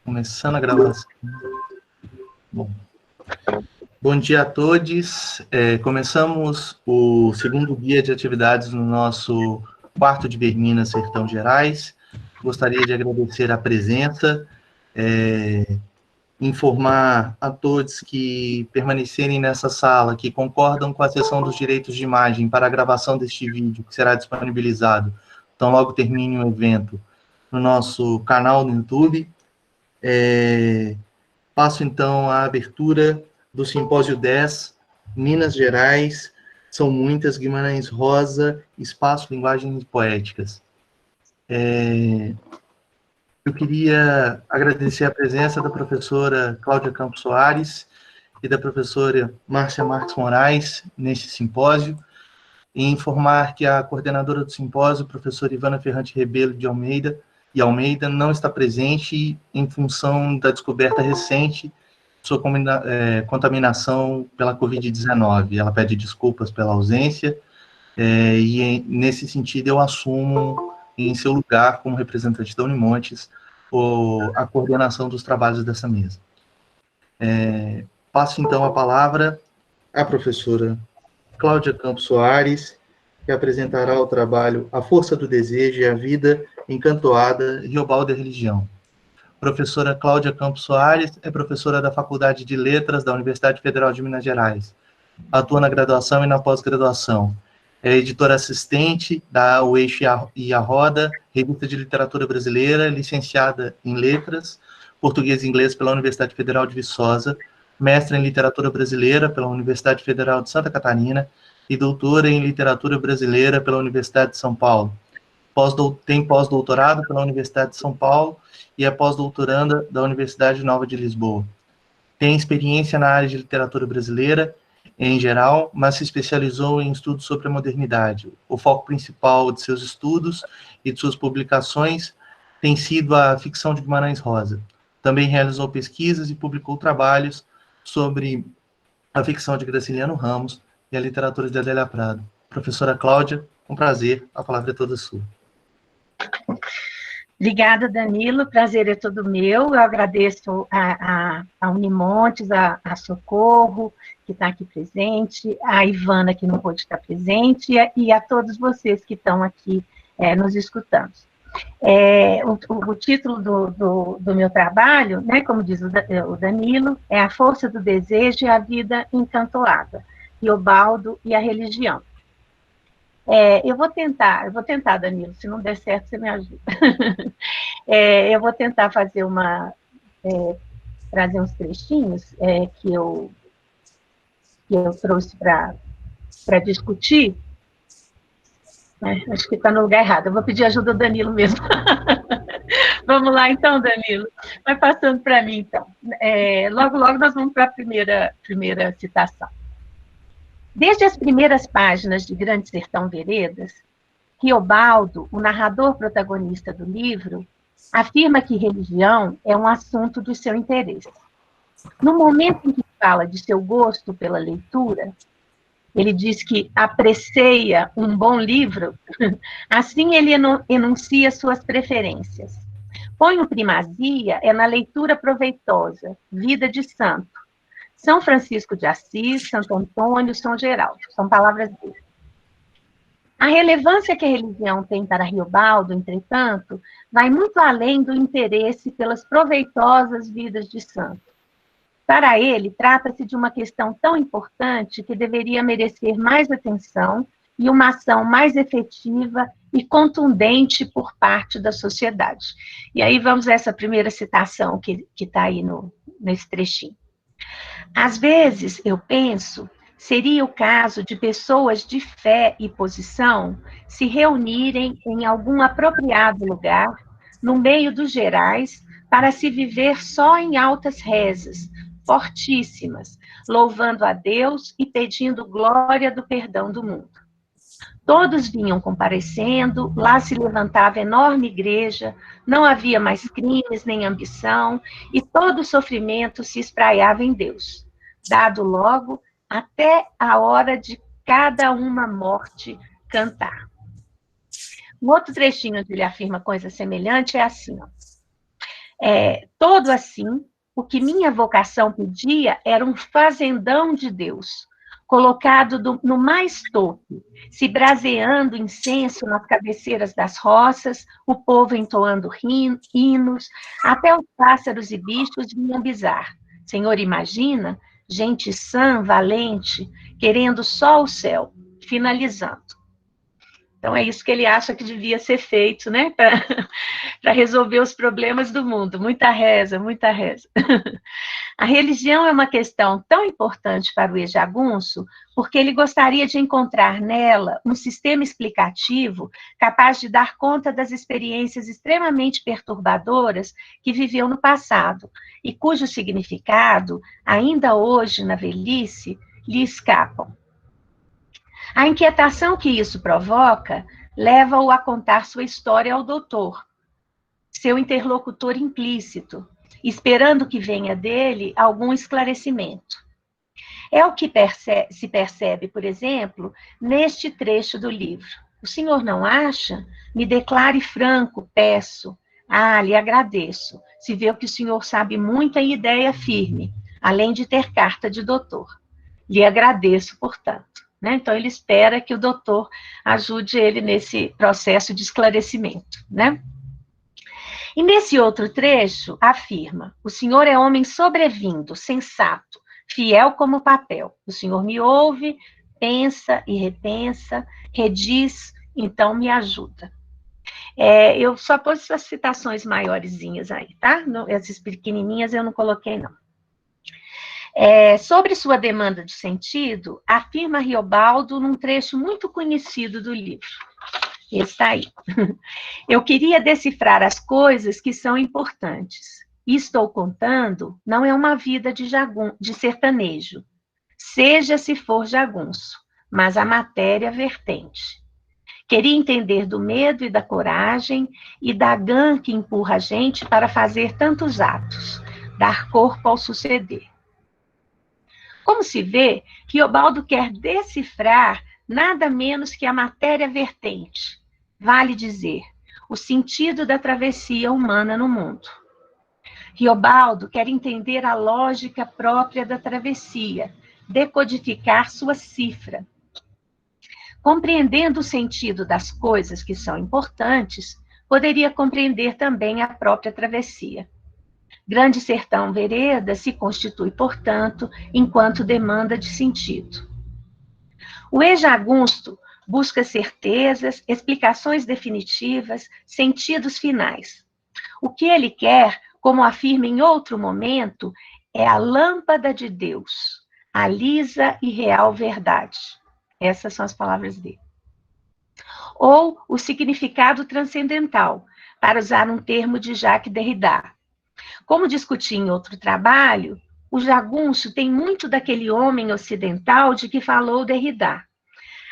Começando a gravação. Bom dia a todos. Começamos o segundo guia de atividades no nosso quarto de Berminas, Sertão Gerais. Gostaria de agradecer a presença, informar a todos que permanecerem nessa sala, que concordam com a cessão dos direitos de imagem para a gravação deste vídeo, que será disponibilizado, então logo termine o evento, no nosso canal no YouTube. Passo, então, a abertura do Simpósio 10, Minas Gerais, são muitas, Guimarães Rosa, Espaço, Linguagens Poéticas. Eu queria agradecer a presença da professora Cláudia Campos Soares e da professora Márcia Marques Moraes neste simpósio, e informar que a coordenadora do simpósio, professora Ivana Ferrante Rebelo de Almeida, não está presente em função da descoberta recente de sua contaminação pela Covid-19. Ela pede desculpas pela ausência, e nesse sentido eu assumo em seu lugar, como representante da Unimontes, a coordenação dos trabalhos dessa mesa. Passo então a palavra à professora Cláudia Campos Soares, que apresentará o trabalho A Força do Desejo e a Vida Encantoada, Riobaldo e a Religião. Professora Cláudia Campos Soares é professora da Faculdade de Letras da Universidade Federal de Minas Gerais. Atua na graduação e na pós-graduação. É editora assistente da O Eixo e a Roda, Revista de Literatura Brasileira, licenciada em Letras, Português e Inglês pela Universidade Federal de Viçosa, mestre em Literatura Brasileira pela Universidade Federal de Santa Catarina e doutora em Literatura Brasileira pela Universidade de São Paulo. Tem pós-doutorado pela Universidade de São Paulo e é pós-doutoranda da Universidade Nova de Lisboa. Tem experiência na área de literatura brasileira, em geral, mas se especializou em estudos sobre a modernidade. O foco principal de seus estudos e de suas publicações tem sido a ficção de Guimarães Rosa. Também realizou pesquisas e publicou trabalhos sobre a ficção de Graciliano Ramos e a literatura de Adélia Prado. Professora Cláudia, um prazer, a palavra é toda sua. Obrigada, Danilo, o prazer é todo meu. Eu agradeço a Unimontes, a Socorro, que está aqui presente, a Ivana, que não pôde estar presente, e a todos vocês que estão aqui nos escutando. O título do meu trabalho, né, como diz o Danilo, é A Força do Desejo e a Vida Encantoada, Riobaldo e a Religião. Eu vou tentar, Danilo, se não der certo, você me ajuda. Eu vou tentar fazer trazer uns trechinhos que eu trouxe para discutir. Acho que está no lugar errado, eu vou pedir ajuda do Danilo mesmo. Vamos lá, então, Danilo. Vai passando para mim, então. Logo nós vamos para a primeira citação. Desde as primeiras páginas de Grande Sertão Veredas, Riobaldo, o narrador protagonista do livro, afirma que religião é um assunto do seu interesse. No momento em que fala de seu gosto pela leitura, ele diz que aprecia um bom livro, assim ele enuncia suas preferências. Põe o primazia na leitura proveitosa, Vida de Santo, São Francisco de Assis, Santo Antônio, São Geraldo, são palavras dele. A relevância que a religião tem para Riobaldo, entretanto, vai muito além do interesse pelas proveitosas vidas de santo. Para ele, trata-se de uma questão tão importante que deveria merecer mais atenção e uma ação mais efetiva e contundente por parte da sociedade. E aí vamos a essa primeira citação que está aí nesse trechinho. Às vezes, eu penso, seria o caso de pessoas de fé e posição se reunirem em algum apropriado lugar, no meio dos gerais, para se viver só em altas rezas, fortíssimas, louvando a Deus e pedindo glória do perdão do mundo. Todos vinham comparecendo, lá se levantava enorme igreja, não havia mais crimes nem ambição, e todo o sofrimento se espraiava em Deus, dado logo até a hora de cada uma morte cantar. Um outro trechinho onde ele afirma coisa semelhante é assim, ó. Todo assim, o que minha vocação pedia era um fazendão de Deus, colocado no mais topo, se braseando incenso nas cabeceiras das roças, o povo entoando hinos, até os pássaros e bichos vinham bizar. Senhor, imagina, gente sã, valente, querendo só o céu, finalizando. Então, é isso que ele acha que devia ser feito, né? Para resolver os problemas do mundo. Muita reza, muita reza. A religião é uma questão tão importante para o ex-jagunço, porque ele gostaria de encontrar nela um sistema explicativo capaz de dar conta das experiências extremamente perturbadoras que viveu no passado, e cujo significado, ainda hoje, na velhice, lhe escapam. A inquietação que isso provoca leva-o a contar sua história ao doutor, seu interlocutor implícito, esperando que venha dele algum esclarecimento. É o que se percebe, por exemplo, neste trecho do livro. O senhor não acha? Me declare franco, peço. Ah, lhe agradeço. Se vê que o senhor sabe muito em ideia firme, além de ter carta de doutor. Lhe agradeço, portanto. Né? Então, ele espera que o doutor ajude ele nesse processo de esclarecimento, né? E nesse outro trecho, afirma: o senhor é homem sobrevindo, sensato, fiel como papel. O senhor me ouve, pensa e repensa, rediz, então me ajuda. Eu só pus essas citações maiorzinhas aí, tá? Essas pequenininhas eu não coloquei, não. Sobre sua demanda de sentido, afirma Riobaldo num trecho muito conhecido do livro. Está aí. Eu queria decifrar as coisas que são importantes. E estou contando, não é uma vida de sertanejo, seja se for jagunço, mas a matéria vertente. Queria entender do medo e da coragem e da gana que empurra a gente para fazer tantos atos, dar corpo ao suceder. Como se vê, Riobaldo quer decifrar nada menos que a matéria vertente, vale dizer, o sentido da travessia humana no mundo. Riobaldo quer entender a lógica própria da travessia, decodificar sua cifra. Compreendendo o sentido das coisas que são importantes, poderia compreender também a própria travessia. Grande Sertão Vereda se constitui, portanto, enquanto demanda de sentido. O ex-jagunço busca certezas, explicações definitivas, sentidos finais. O que ele quer, como afirma em outro momento, é a lâmpada de Deus, a lisa e real verdade. Essas são as palavras dele. Ou o significado transcendental, para usar um termo de Jacques Derrida. Como discuti em outro trabalho, o jagunço tem muito daquele homem ocidental de que falou Derrida.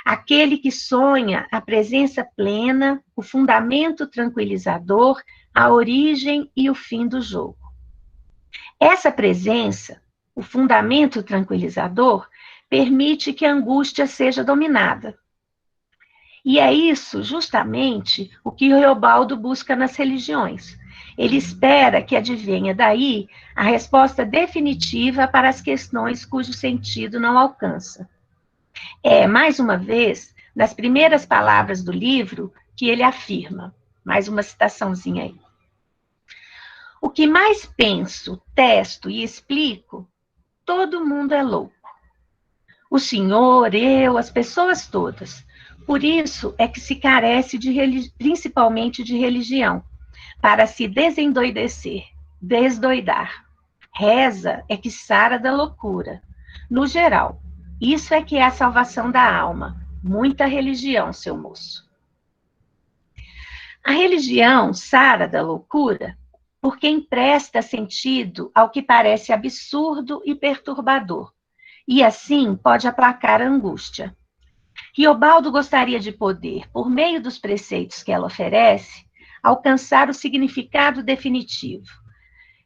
Aquele que sonha a presença plena, o fundamento tranquilizador, a origem e o fim do jogo. Essa presença, o fundamento tranquilizador, permite que a angústia seja dominada. E é isso, justamente, o que Riobaldo busca nas religiões. Ele espera que advenha daí a resposta definitiva para as questões cujo sentido não alcança. Mais uma vez, nas primeiras palavras do livro, que ele afirma. Mais uma citaçãozinha aí. O que mais penso, testo e explico, todo mundo é louco. O senhor, eu, as pessoas todas. Por isso é que se carece principalmente de religião, para se desendoidecer, desdoidar. Reza é que sara da loucura. No geral, isso é que é a salvação da alma. Muita religião, seu moço. A religião sara da loucura porque empresta sentido ao que parece absurdo e perturbador, e assim pode aplacar a angústia. Riobaldo gostaria de poder, por meio dos preceitos que ela oferece, alcançar o significado definitivo,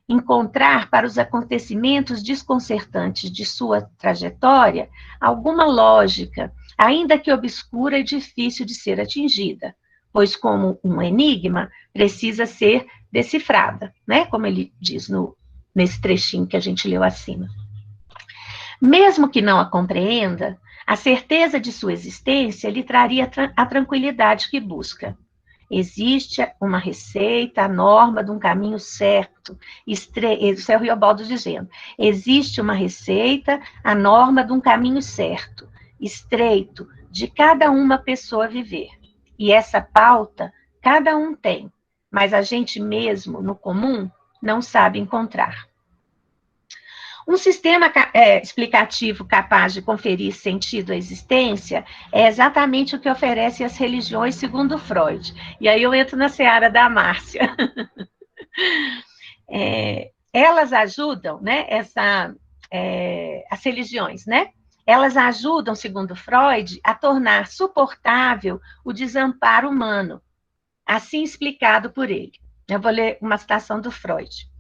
encontrar para os acontecimentos desconcertantes de sua trajetória alguma lógica, ainda que obscura e difícil de ser atingida, pois, como um enigma, precisa ser decifrada, né? Como ele diz nesse trechinho que a gente leu acima. Mesmo que não a compreenda, a certeza de sua existência lhe traria a tranquilidade que busca. Existe uma receita, a norma de um caminho certo. Isso é o Riobaldo dizendo. Existe uma receita, a norma de um caminho certo, estreito, de cada uma pessoa viver. E essa pauta, cada um tem, mas a gente mesmo, no comum, não sabe encontrar. Um sistema explicativo capaz de conferir sentido à existência é exatamente o que oferecem as religiões segundo Freud. E aí eu entro na seara da Márcia. Elas ajudam, né, as religiões, né? Elas ajudam, segundo Freud, a tornar suportável o desamparo humano, assim explicado por ele. Eu vou ler uma citação do Freud.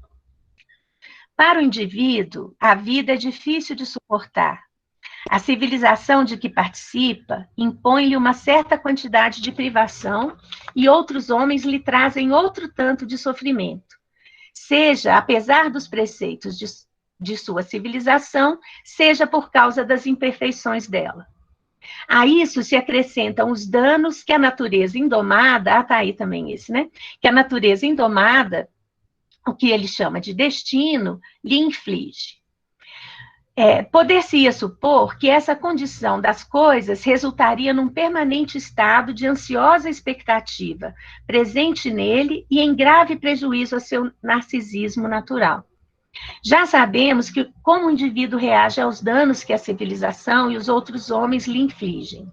Para o indivíduo, a vida é difícil de suportar. A civilização de que participa impõe-lhe uma certa quantidade de privação e outros homens lhe trazem outro tanto de sofrimento. Seja apesar dos preceitos de sua civilização, seja por causa das imperfeições dela. A isso se acrescentam os danos que a natureza indomada, tá aí também esse, né? Que a natureza indomada, o que ele chama de destino, lhe inflige. Poder-se-ia supor que essa condição das coisas resultaria num permanente estado de ansiosa expectativa, presente nele e em grave prejuízo a seu narcisismo natural. Já sabemos que como o indivíduo reage aos danos que a civilização e os outros homens lhe infligem.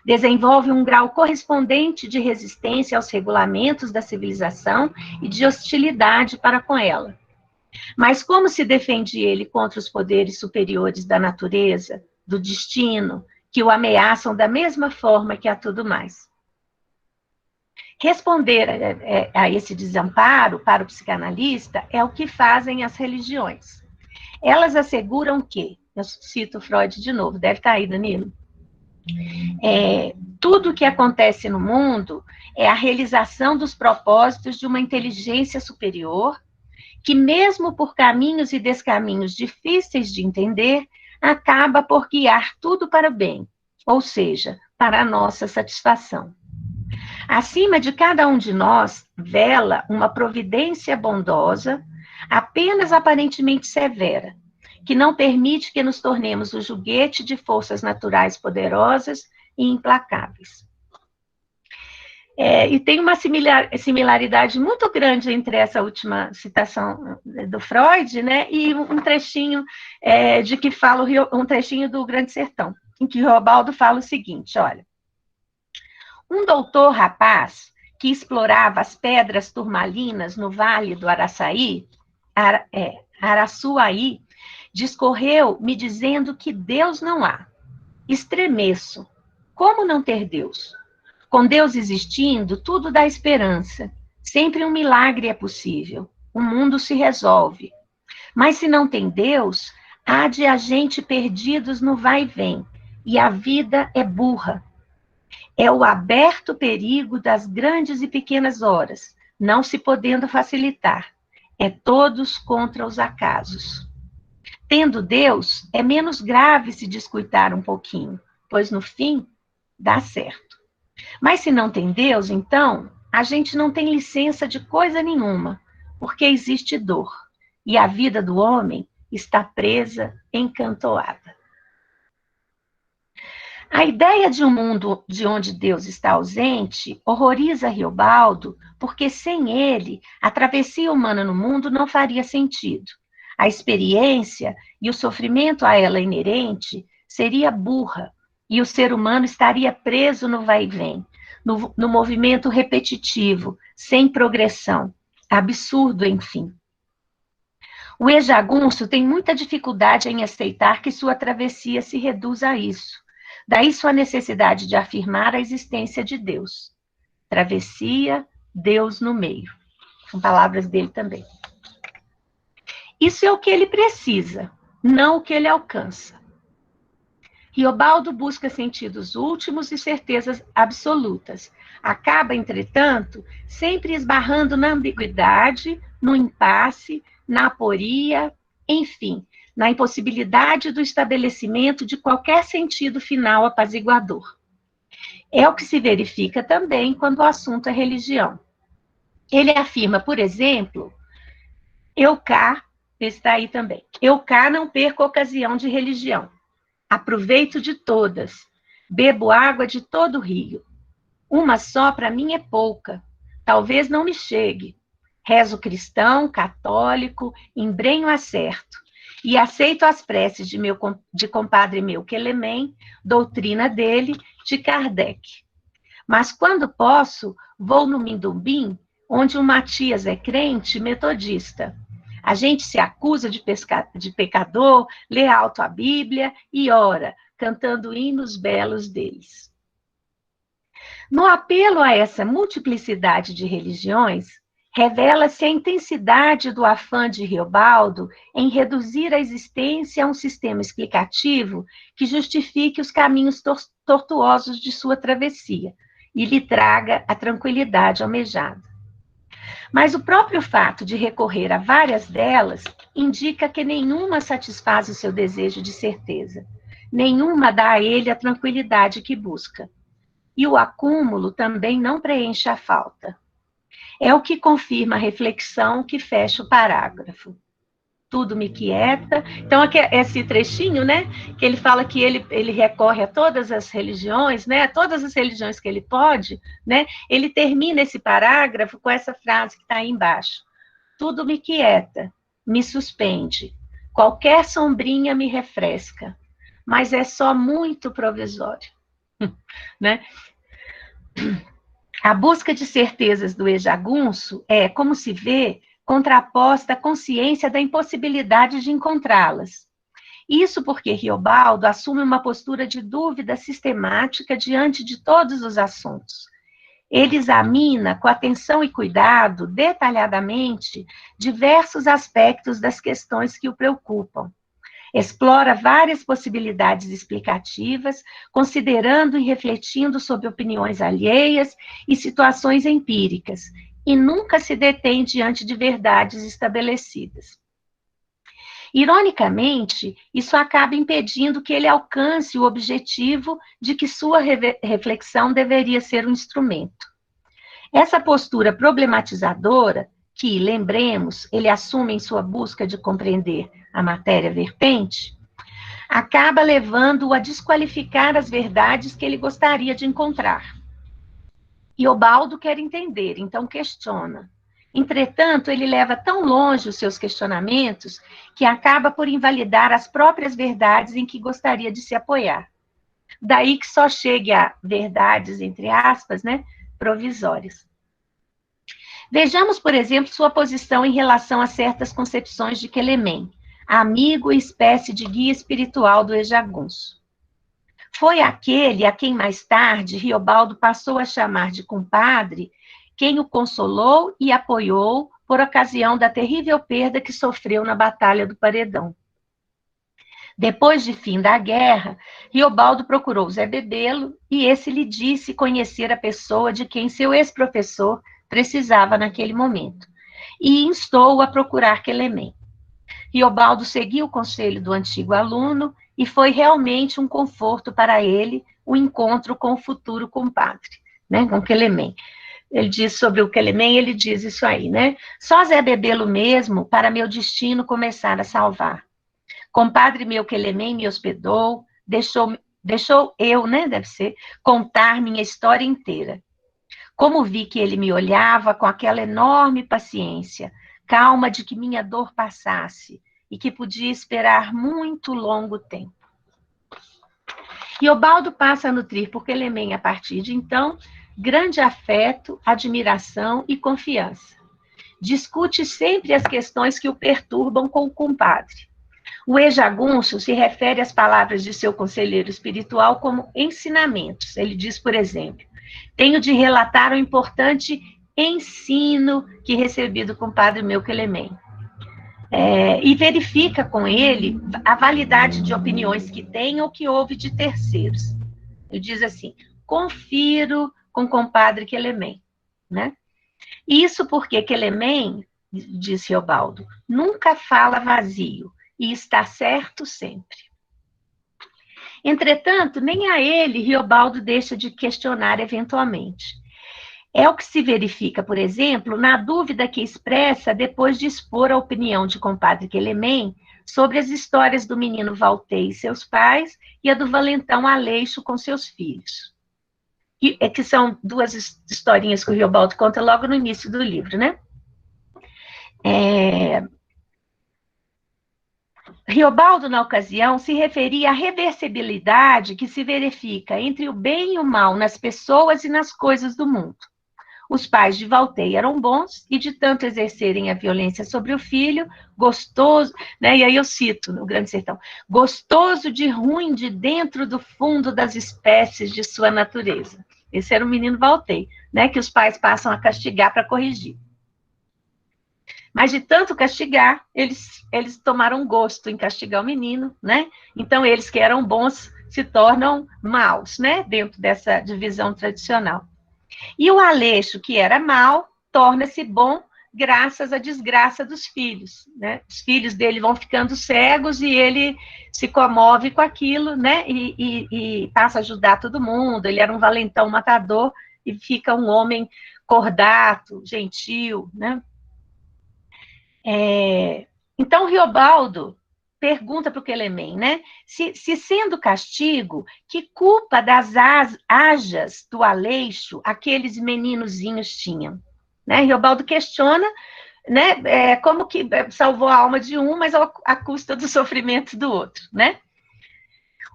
Desenvolve um grau correspondente de resistência aos regulamentos da civilização e de hostilidade para com ela. Mas como se defende ele contra os poderes superiores da natureza, do destino, que o ameaçam da mesma forma que a tudo mais? Responder a esse desamparo para o psicanalista é o que fazem as religiões. Elas asseguram que, eu cito Freud de novo, deve estar aí, Danilo, tudo o que acontece no mundo é a realização dos propósitos de uma inteligência superior, que mesmo por caminhos e descaminhos difíceis de entender, acaba por guiar tudo para o bem, ou seja, para a nossa satisfação. Acima de cada um de nós vela uma providência bondosa, apenas aparentemente severa, que não permite que nos tornemos o joguete de forças naturais poderosas e implacáveis. E tem uma similaridade muito grande entre essa última citação do Freud, né, e um trechinho de que fala um trechinho do Grande Sertão, em que Riobaldo fala o seguinte, olha: um doutor rapaz que explorava as pedras turmalinas no vale do Araçuaí, discorreu me dizendo que Deus não há. Estremeço. Como não ter Deus? Com Deus existindo, tudo dá esperança. Sempre um milagre é possível. O mundo se resolve. Mas se não tem Deus, há de a gente perdidos no vai e vem. E a vida é burra. É o aberto perigo das grandes e pequenas horas, não se podendo facilitar. É todos contra os acasos. Tendo Deus, é menos grave se descuidar um pouquinho, pois no fim, dá certo. Mas se não tem Deus, então, a gente não tem licença de coisa nenhuma, porque existe dor, e a vida do homem está presa, encantoada. A ideia de um mundo de onde Deus está ausente horroriza Riobaldo, porque sem ele, a travessia humana no mundo não faria sentido. A experiência e o sofrimento a ela inerente seria burra, e o ser humano estaria preso no vai e vem, no movimento repetitivo, sem progressão, absurdo, enfim. O ejagunço tem muita dificuldade em aceitar que sua travessia se reduza a isso. Daí sua necessidade de afirmar a existência de Deus. Travessia, Deus no meio. São palavras dele também. Isso é o que ele precisa, não o que ele alcança. Riobaldo busca sentidos últimos e certezas absolutas. Acaba, entretanto, sempre esbarrando na ambiguidade, no impasse, na aporia, enfim, na impossibilidade do estabelecimento de qualquer sentido final apaziguador. É o que se verifica também quando o assunto é religião. Ele afirma, por exemplo, eu cá, está aí também, eu cá não perco ocasião de religião. Aproveito de todas, bebo água de todo o rio. Uma só para mim é pouca, talvez não me chegue. Rezo cristão, católico, embrenho acerto, e aceito as preces de compadre meu Quelemem, doutrina dele, de Kardec. Mas quando posso, vou no Mindumbim, onde o Matias é crente metodista. A gente se acusa de pecador, lê alto a Bíblia e ora, cantando hinos belos deles. No apelo a essa multiplicidade de religiões, revela-se a intensidade do afã de Riobaldo em reduzir a existência a um sistema explicativo que justifique os caminhos tortuosos de sua travessia e lhe traga a tranquilidade almejada. Mas o próprio fato de recorrer a várias delas indica que nenhuma satisfaz o seu desejo de certeza, nenhuma dá a ele a tranquilidade que busca. E o acúmulo também não preenche a falta. É o que confirma a reflexão que fecha o parágrafo. Tudo me quieta. Então, aqui, esse trechinho, né, que ele fala que ele recorre a todas as religiões, né, a todas as religiões que ele pode, né, ele termina esse parágrafo com essa frase que está aí embaixo. Tudo me quieta, me suspende. Qualquer sombrinha me refresca, mas é só muito provisório. Né? A busca de certezas do ejagunço é, como se vê, contraposta à consciência da impossibilidade de encontrá-las. Isso porque Riobaldo assume uma postura de dúvida sistemática diante de todos os assuntos. Ele examina com atenção e cuidado, detalhadamente, diversos aspectos das questões que o preocupam. Explora várias possibilidades explicativas, considerando e refletindo sobre opiniões alheias e situações empíricas, e nunca se detém diante de verdades estabelecidas. Ironicamente, isso acaba impedindo que ele alcance o objetivo de que sua reflexão deveria ser um instrumento. Essa postura problematizadora, que, lembremos, ele assume em sua busca de compreender a matéria vertente, acaba levando-o a desqualificar as verdades que ele gostaria de encontrar. Riobaldo quer entender, então questiona. Entretanto, ele leva tão longe os seus questionamentos que acaba por invalidar as próprias verdades em que gostaria de se apoiar. Daí que só chegue a verdades, entre aspas, né, provisórias. Vejamos, por exemplo, sua posição em relação a certas concepções de Quelemem, amigo e espécie de guia espiritual do ejagunço. Foi aquele a quem mais tarde Riobaldo passou a chamar de compadre, quem o consolou e apoiou por ocasião da terrível perda que sofreu na Batalha do Paredão. Depois de fim da guerra, Riobaldo procurou Zé Bebelo e esse lhe disse conhecer a pessoa de quem seu ex-professor precisava naquele momento, e instou-o a procurar Quelemem. Riobaldo seguiu o conselho do antigo aluno e foi realmente um conforto para ele o encontro com o futuro compadre, né, com Quelemem. Ele diz sobre o Quelemem, ele diz isso aí, né? Só Zé Bebelo mesmo para meu destino começar a salvar. Compadre meu Quelemem me hospedou, deixou eu, né, deve ser, contar minha história inteira. Como vi que ele me olhava com aquela enorme paciência, calma de que minha dor passasse e que podia esperar muito longo tempo. Riobaldo passa a nutrir por Quelemem, a partir de então, grande afeto, admiração e confiança. Discute sempre as questões que o perturbam com o compadre. O ejagunço se refere às palavras de seu conselheiro espiritual como ensinamentos. Ele diz, por exemplo, tenho de relatar o importante ensino que recebi do compadre meu Quelemem. e verifica com ele a validade de opiniões que tem ou que houve de terceiros. Ele diz assim, confiro com o compadre Quelemem, né? Isso porque Quelemem, disse Riobaldo, nunca fala vazio e está certo sempre. Entretanto, nem a ele Riobaldo deixa de questionar eventualmente. É o que se verifica, por exemplo, na dúvida que expressa depois de expor a opinião de compadre Quelemem sobre as histórias do menino Valtei e seus pais e a do valentão Aleixo com seus filhos. Que são duas historinhas que o Riobaldo conta logo no início do livro, né? Riobaldo, na ocasião, se referia à reversibilidade que se verifica entre o bem e o mal nas pessoas e nas coisas do mundo. Os pais de Valtei eram bons e, de tanto exercerem a violência sobre o filho, gostoso, né? E aí eu cito no Grande Sertão, gostoso de ruim de dentro do fundo das espécies de sua natureza. Esse era o menino Valtei, né? Que os pais passam a castigar para corrigir. Mas de tanto castigar, eles tomaram gosto em castigar o menino, né? Então, eles que eram bons se tornam maus, né? Dentro dessa divisão tradicional. E o Aleixo, que era mau, torna-se bom graças à desgraça dos filhos, né? Os filhos dele vão ficando cegos e ele se comove com aquilo, né? E passa a ajudar todo mundo. Ele era um valentão matador e fica um homem cordato, gentil, né? Então, Riobaldo pergunta para o Quelemem, né? Se sendo castigo, que culpa das ajas do Aleixo aqueles meninozinhos tinham? Né? Riobaldo questiona, né? Como que salvou a alma de um, mas à custa do sofrimento do outro, né?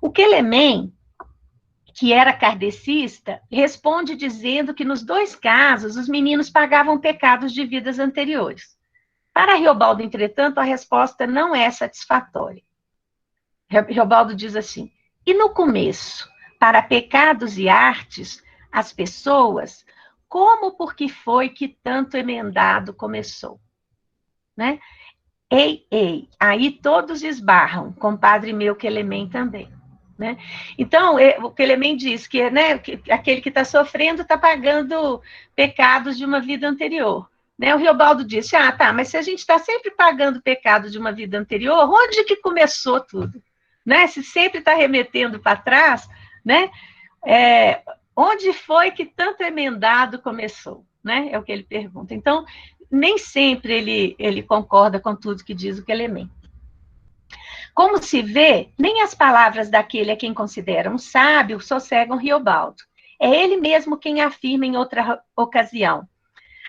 O Quelemem, que era kardecista, responde dizendo que nos dois casos os meninos pagavam pecados de vidas anteriores. Para Riobaldo, entretanto, a resposta não é satisfatória. Riobaldo diz assim, e no começo, para pecados e artes, as pessoas, como por que foi que tanto emendado começou? Né? Ei, aí todos esbarram, compadre meu Quelemem também. Né? Então, o Quelemem diz que, né, que aquele que está sofrendo está pagando pecados de uma vida anterior. Né? O Riobaldo disse, tá, mas se a gente está sempre pagando pecado de uma vida anterior, onde que começou tudo? Né? Se sempre está remetendo para trás, né? Onde foi que tanto emendado começou? Né? É o que ele pergunta. Então, nem sempre ele concorda com tudo que diz o Quelemem. Como se vê, nem as palavras daquele a quem consideram sábio sossegam Riobaldo. É ele mesmo quem afirma em outra ocasião.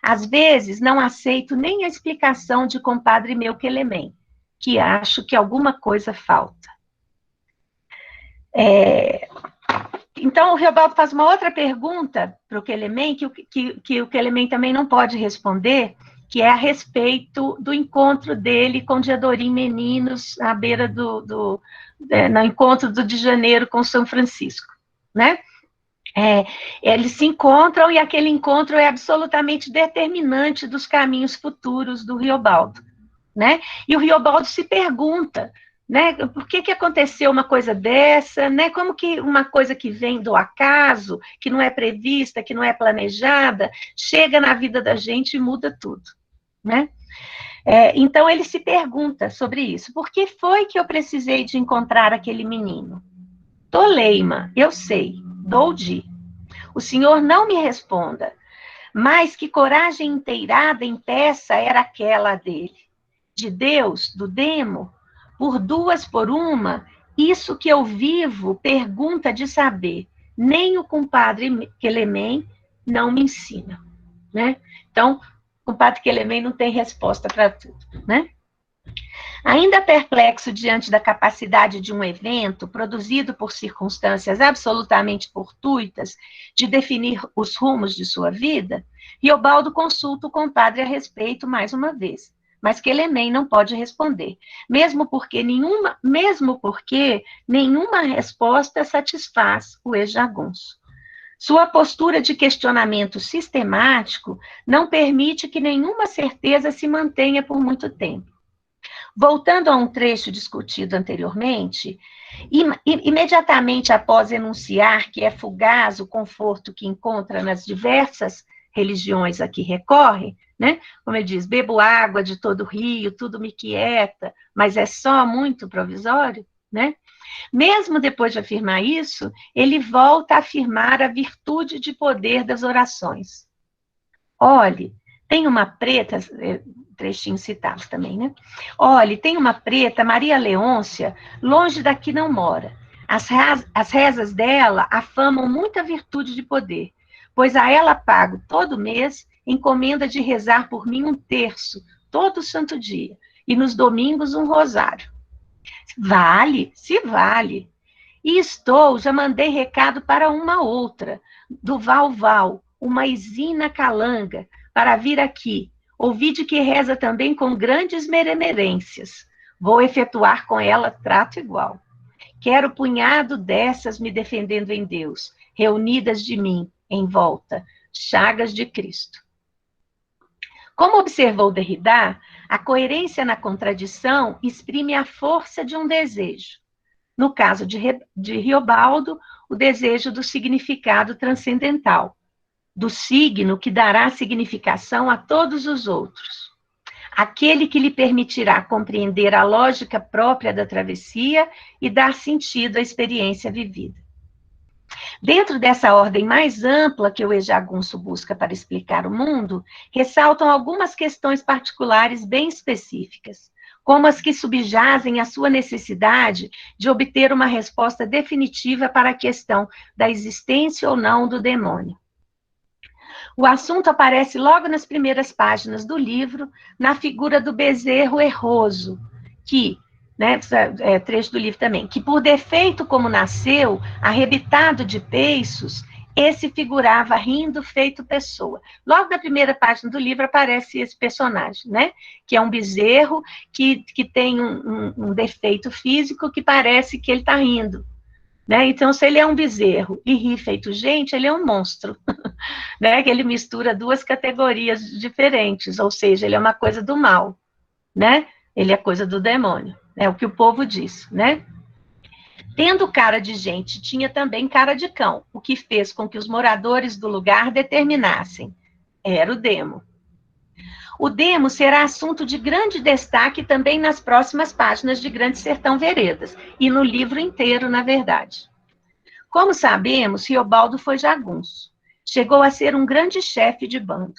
Às vezes, não aceito nem a explicação de compadre meu Quelemem, que acho que alguma coisa falta. Então, o Riobaldo faz uma outra pergunta para o Quelemem, que o Quelemem também não pode responder, que é a respeito do encontro dele com Diadorim Meninos, à beira no encontro de janeiro com São Francisco, né? Eles se encontram e aquele encontro é absolutamente determinante dos caminhos futuros do Riobaldo, né? E o Riobaldo se pergunta, né? Por que aconteceu uma coisa dessa, né? Como que uma coisa que vem do acaso, que não é prevista, que não é planejada, chega na vida da gente e muda tudo, né? Então ele se pergunta sobre isso. Por que foi que eu precisei de encontrar aquele menino? Toleima, eu sei, Doudi. O senhor não me responda, mas que coragem inteirada em peça era aquela dele. De Deus, do demo, por duas por uma, isso que eu vivo pergunta de saber, nem o compadre Quelemem não me ensina, né? Então, o compadre Quelemem não tem resposta para tudo, né? Ainda perplexo diante da capacidade de um evento, produzido por circunstâncias absolutamente fortuitas, de definir os rumos de sua vida, Riobaldo consulta o compadre a respeito mais uma vez, mas Quelemem não pode responder, mesmo porque nenhuma resposta satisfaz o ex-jagunço. Sua postura de questionamento sistemático não permite que nenhuma certeza se mantenha por muito tempo. Voltando a um trecho discutido anteriormente, imediatamente após enunciar que é fugaz o conforto que encontra nas diversas religiões a que recorre, né? Como ele diz, bebo água de todo o rio, tudo me quieta, mas é só muito provisório, né? Mesmo depois de afirmar isso, ele volta a afirmar a virtude de poder das orações. Olhe, tem uma preta, trechinho citado também, né? Olhe, tem uma preta, Maria Leôncia, longe daqui não mora. As rezas dela afamam muita virtude de poder, pois a ela pago todo mês encomenda de rezar por mim 1/3, todo santo dia, e nos domingos 1 rosário. Vale, se vale. E já mandei recado para uma outra, do Val, uma Isina Calanga, para vir aqui. Ouvi de que reza também com grandes meremerências. Vou efetuar com ela trato igual. Quero punhado dessas me defendendo em Deus, reunidas de mim, em volta, chagas de Cristo. Como observou Derrida, a coerência na contradição exprime a força de um desejo. No caso de Riobaldo, o desejo do significado transcendental, do signo que dará significação a todos os outros. Aquele que lhe permitirá compreender a lógica própria da travessia e dar sentido à experiência vivida. Dentro dessa ordem mais ampla que o Ejagunço busca para explicar o mundo, ressaltam algumas questões particulares bem específicas, como as que subjazem a sua necessidade de obter uma resposta definitiva para a questão da existência ou não do demônio. O assunto aparece logo nas primeiras páginas do livro, na figura do bezerro erroso, que, né, trecho do livro também, que por defeito como nasceu, arrebitado de beiços, esse figurava rindo feito pessoa. Logo na primeira página do livro aparece esse personagem, né? Que é um bezerro que tem um defeito físico que parece que ele está rindo. Né? Então, se ele é um bezerro e ri feito gente, ele é um monstro. Né? Que ele mistura duas categorias diferentes, ou seja, ele é uma coisa do mal. Né? Ele é coisa do demônio. É o que o povo diz, né? Tendo cara de gente, tinha também cara de cão, o que fez com que os moradores do lugar determinassem. Era o demo. O demo será assunto de grande destaque também nas próximas páginas de Grande Sertão Veredas, e no livro inteiro, na verdade. Como sabemos, Riobaldo foi jagunço. Chegou a ser um grande chefe de bando.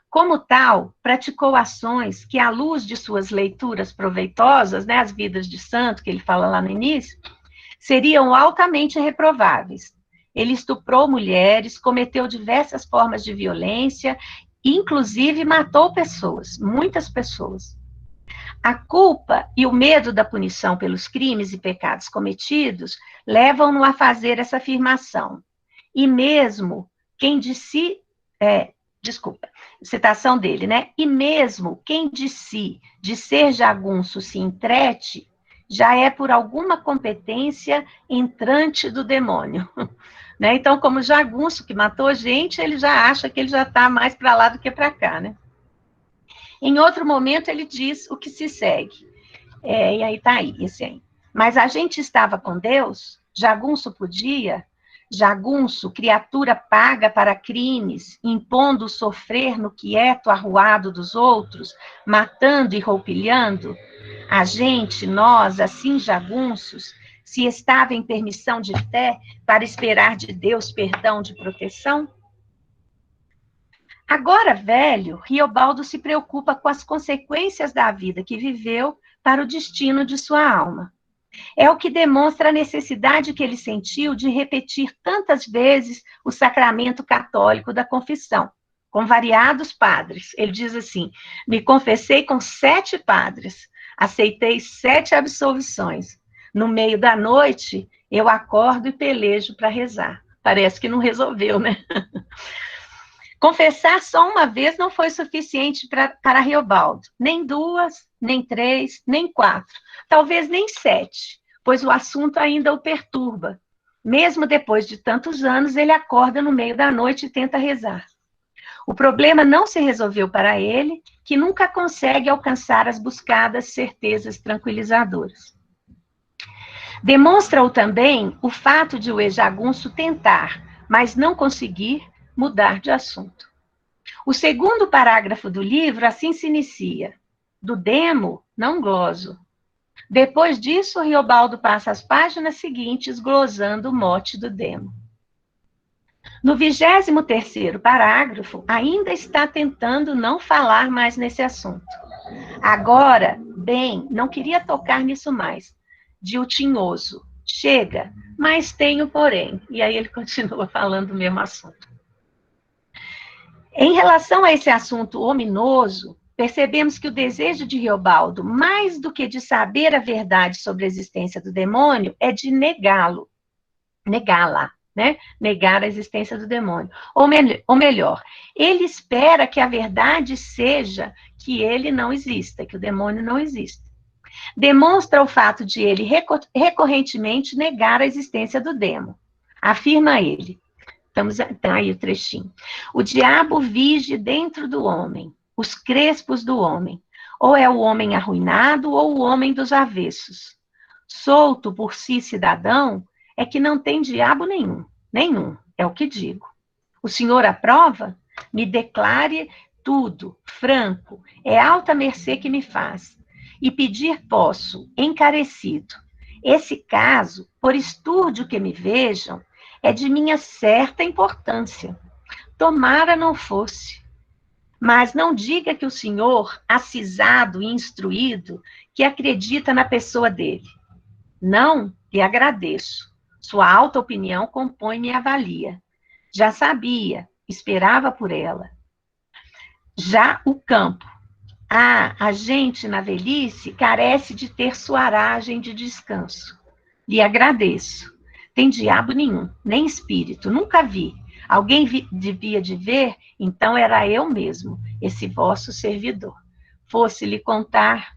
Como tal, praticou ações que, à luz de suas leituras proveitosas, né, as vidas de santo, que ele fala lá no início, seriam altamente reprováveis. Ele estuprou mulheres, cometeu diversas formas de violência, inclusive matou pessoas, muitas pessoas. A culpa e o medo da punição pelos crimes e pecados cometidos levam-no a fazer essa afirmação. E mesmo quem de si... citação dele, né? E mesmo quem de si, de ser jagunço, se entrete, já é por alguma competência entrante do demônio. Né? Então, como jagunço que matou gente, ele já acha que ele já está mais para lá do que para cá, né? Em outro momento, ele diz o que se segue. E aí está aí, esse aí. Mas a gente estava com Deus, jagunço podia, jagunço, criatura paga para crimes, impondo sofrer no quieto arruado dos outros, matando e roupilhando, a gente, nós, assim jagunços, se estava em permissão de fé para esperar de Deus perdão de proteção? Agora, velho, Riobaldo se preocupa com as consequências da vida que viveu para o destino de sua alma. É o que demonstra a necessidade que ele sentiu de repetir tantas vezes o sacramento católico da confissão, com variados padres. Ele diz assim: me confessei com 7 padres, aceitei 7 absolvições. No meio da noite, eu acordo e pelejo para rezar. Parece que não resolveu, né? Confessar só uma vez não foi suficiente para Riobaldo. Nem 2, nem 3, nem 4. Talvez nem 7, pois o assunto ainda o perturba. Mesmo depois de tantos anos, ele acorda no meio da noite e tenta rezar. O problema não se resolveu para ele, que nunca consegue alcançar as buscadas certezas tranquilizadoras. Demonstra-o também o fato de o ejagunço tentar, mas não conseguir, mudar de assunto. O segundo parágrafo do livro assim se inicia: do demo, não gloso. Depois disso, Riobaldo passa as páginas seguintes glosando o mote do demo. No 23º parágrafo, ainda está tentando não falar mais nesse assunto. Agora, bem, não queria tocar nisso mais. De o tinhoso. Chega, mas tenho porém. E aí ele continua falando o mesmo assunto. Em relação a esse assunto ominoso, percebemos que o desejo de Riobaldo, mais do que de saber a verdade sobre a existência do demônio, é de negá-lo. Negá-la, né? Negar a existência do demônio. Ou melhor, ele espera que a verdade seja que ele não exista, que o demônio não exista. Demonstra o fato de ele recorrentemente negar a existência do demo. Afirma ele. Tá aí o trechinho. O diabo vige dentro do homem, os crespos do homem. Ou é o homem arruinado ou o homem dos avessos. Solto por si cidadão, é que não tem diabo nenhum, é o que digo. O senhor aprova? Me declare tudo, franco, é alta mercê que me faz. E pedir posso, encarecido. Esse caso, por estúrdio que me vejam, é de minha certa importância. Tomara não fosse. Mas não diga que o senhor, acisado e instruído, que acredita na pessoa dele. Não, lhe agradeço. Sua alta opinião compõe-me e avalia. Já sabia, esperava por ela. Já o campo. A gente na velhice carece de ter sua aragem de descanso. Lhe agradeço. Tem diabo nenhum, nem espírito, nunca vi. Alguém devia de ver, então era eu mesmo, esse vosso servidor. Fosse-lhe contar.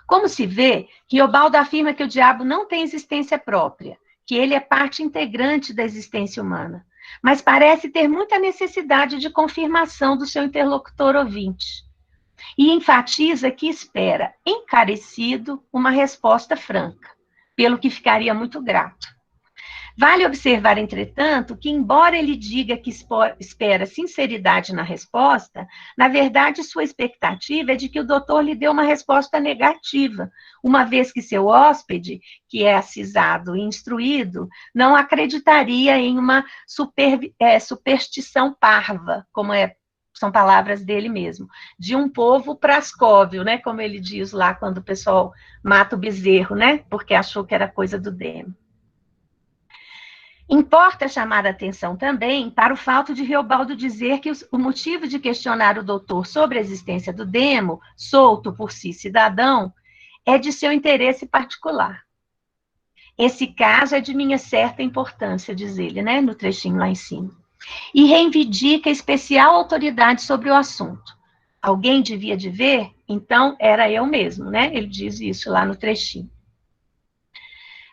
Como se vê, Riobaldo afirma que o diabo não tem existência própria, que ele é parte integrante da existência humana, mas parece ter muita necessidade de confirmação do seu interlocutor ouvinte. E enfatiza que espera, encarecido, uma resposta franca, pelo que ficaria muito grato. Vale observar, entretanto, que, embora ele diga que espera sinceridade na resposta, na verdade, sua expectativa é de que o doutor lhe dê uma resposta negativa, uma vez que seu hóspede, que é acisado e instruído, não acreditaria em uma superstição parva, como são palavras dele mesmo, de um povo prascóvio, né, como ele diz lá quando o pessoal mata o bezerro, né, porque achou que era coisa do demo. Importa chamar a atenção também para o fato de Riobaldo dizer que o motivo de questionar o doutor sobre a existência do demo, solto por si cidadão, é de seu interesse particular. Esse caso é de minha certa importância, diz ele, né, no trechinho lá em cima. E reivindica especial autoridade sobre o assunto. Alguém devia de ver? Então, era eu mesmo, né? Ele diz isso lá no trechinho.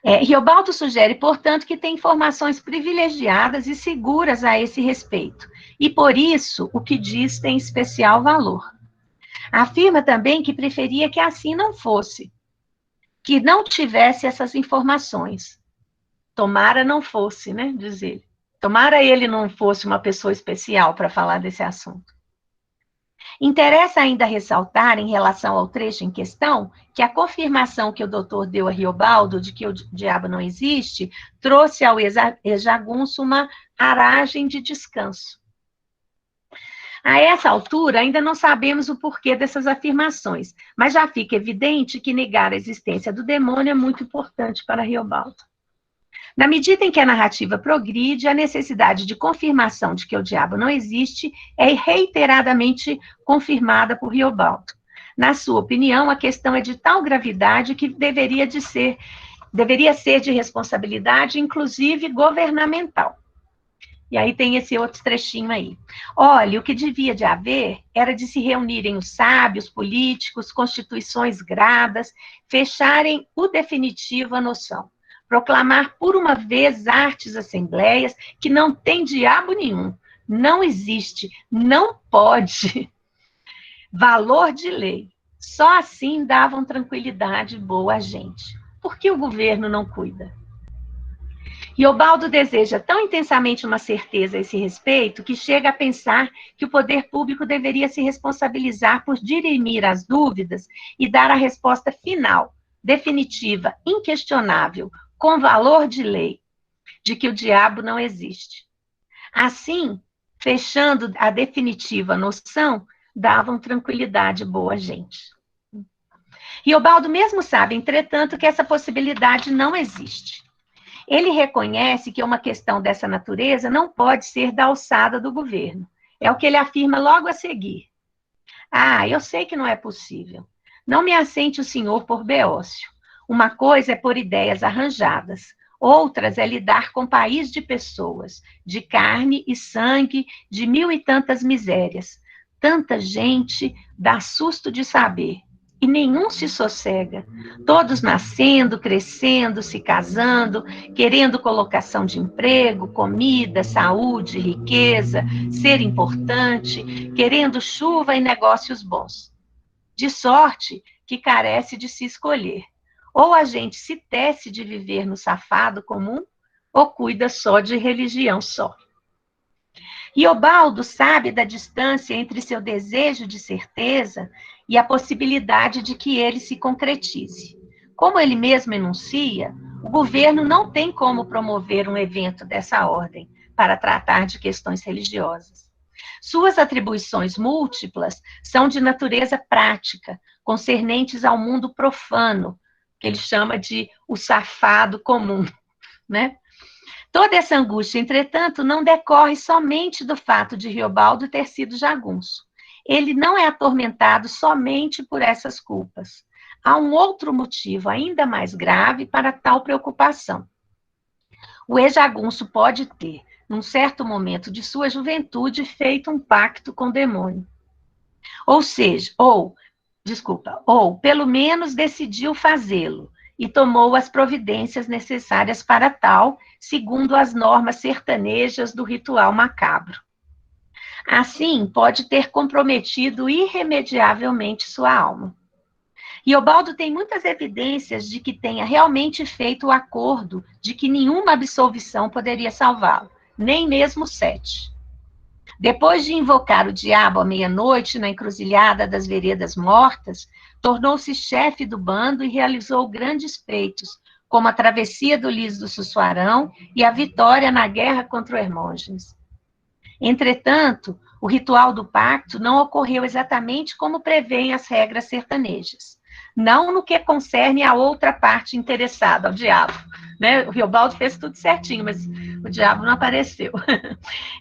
Riobaldo sugere, portanto, que tem informações privilegiadas e seguras a esse respeito, e por isso o que diz tem especial valor. Afirma também que preferia que assim não fosse, que não tivesse essas informações. Tomara não fosse, né, diz ele. Tomara ele não fosse uma pessoa especial para falar desse assunto. Interessa ainda ressaltar, em relação ao trecho em questão, que a confirmação que o doutor deu a Riobaldo de que o diabo não existe, trouxe ao ejagunço uma aragem de descanso. A essa altura, ainda não sabemos o porquê dessas afirmações, mas já fica evidente que negar a existência do demônio é muito importante para Riobaldo. Na medida em que a narrativa progride, a necessidade de confirmação de que o diabo não existe é reiteradamente confirmada por Riobaldo. Na sua opinião, a questão é de tal gravidade que deveria ser de responsabilidade, inclusive governamental. E aí tem esse outro trechinho aí. Olha, o que devia de haver era de se reunirem os sábios, políticos, constituições gradas, fecharem o definitivo a noção. Proclamar por uma vez artes assembleias que não tem diabo nenhum, não existe, não pode valor de lei. Só assim davam tranquilidade boa a gente. Por que o governo não cuida? Riobaldo deseja tão intensamente uma certeza a esse respeito que chega a pensar que o poder público deveria se responsabilizar por dirimir as dúvidas e dar a resposta final, definitiva, inquestionável, com valor de lei, de que o diabo não existe. Assim, fechando a definitiva noção, davam tranquilidade boa a gente. Riobaldo mesmo sabe, entretanto, que essa possibilidade não existe. Ele reconhece que uma questão dessa natureza não pode ser da alçada do governo. É o que ele afirma logo a seguir. Ah, eu sei que não é possível. Não me assente o senhor por beócio. Uma coisa é por ideias arranjadas, outras é lidar com país de pessoas, de carne e sangue, de mil e tantas misérias. Tanta gente dá susto de saber. E nenhum se sossega. Todos nascendo, crescendo, se casando, querendo colocação de emprego, comida, saúde, riqueza, ser importante, querendo chuva e negócios bons. De sorte que carece de se escolher. Ou a gente se tece de viver no safado comum, ou cuida só de religião só. Riobaldo sabe da distância entre seu desejo de certeza e a possibilidade de que ele se concretize. Como ele mesmo enuncia, o governo não tem como promover um evento dessa ordem para tratar de questões religiosas. Suas atribuições múltiplas são de natureza prática, concernentes ao mundo profano, que ele chama de o safado comum, né? Toda essa angústia, entretanto, não decorre somente do fato de Riobaldo ter sido jagunço. Ele não é atormentado somente por essas culpas. Há um outro motivo ainda mais grave para tal preocupação. O ex-jagunço pode ter, num certo momento de sua juventude, feito um pacto com o demônio. Ou pelo menos decidiu fazê-lo e tomou as providências necessárias para tal, segundo as normas sertanejas do ritual macabro. Assim, pode ter comprometido irremediavelmente sua alma. Riobaldo tem muitas evidências de que tenha realmente feito o acordo de que nenhuma absolvição poderia salvá-lo, nem mesmo 7. Depois de invocar o diabo à meia-noite na encruzilhada das veredas mortas, tornou-se chefe do bando e realizou grandes feitos, como a travessia do Liso do Sussuarão e a vitória na guerra contra o Hermógenes. Entretanto, o ritual do pacto não ocorreu exatamente como prevêem as regras sertanejas, não no que concerne a outra parte interessada, ao diabo. Né? O Riobaldo fez tudo certinho, mas o diabo não apareceu.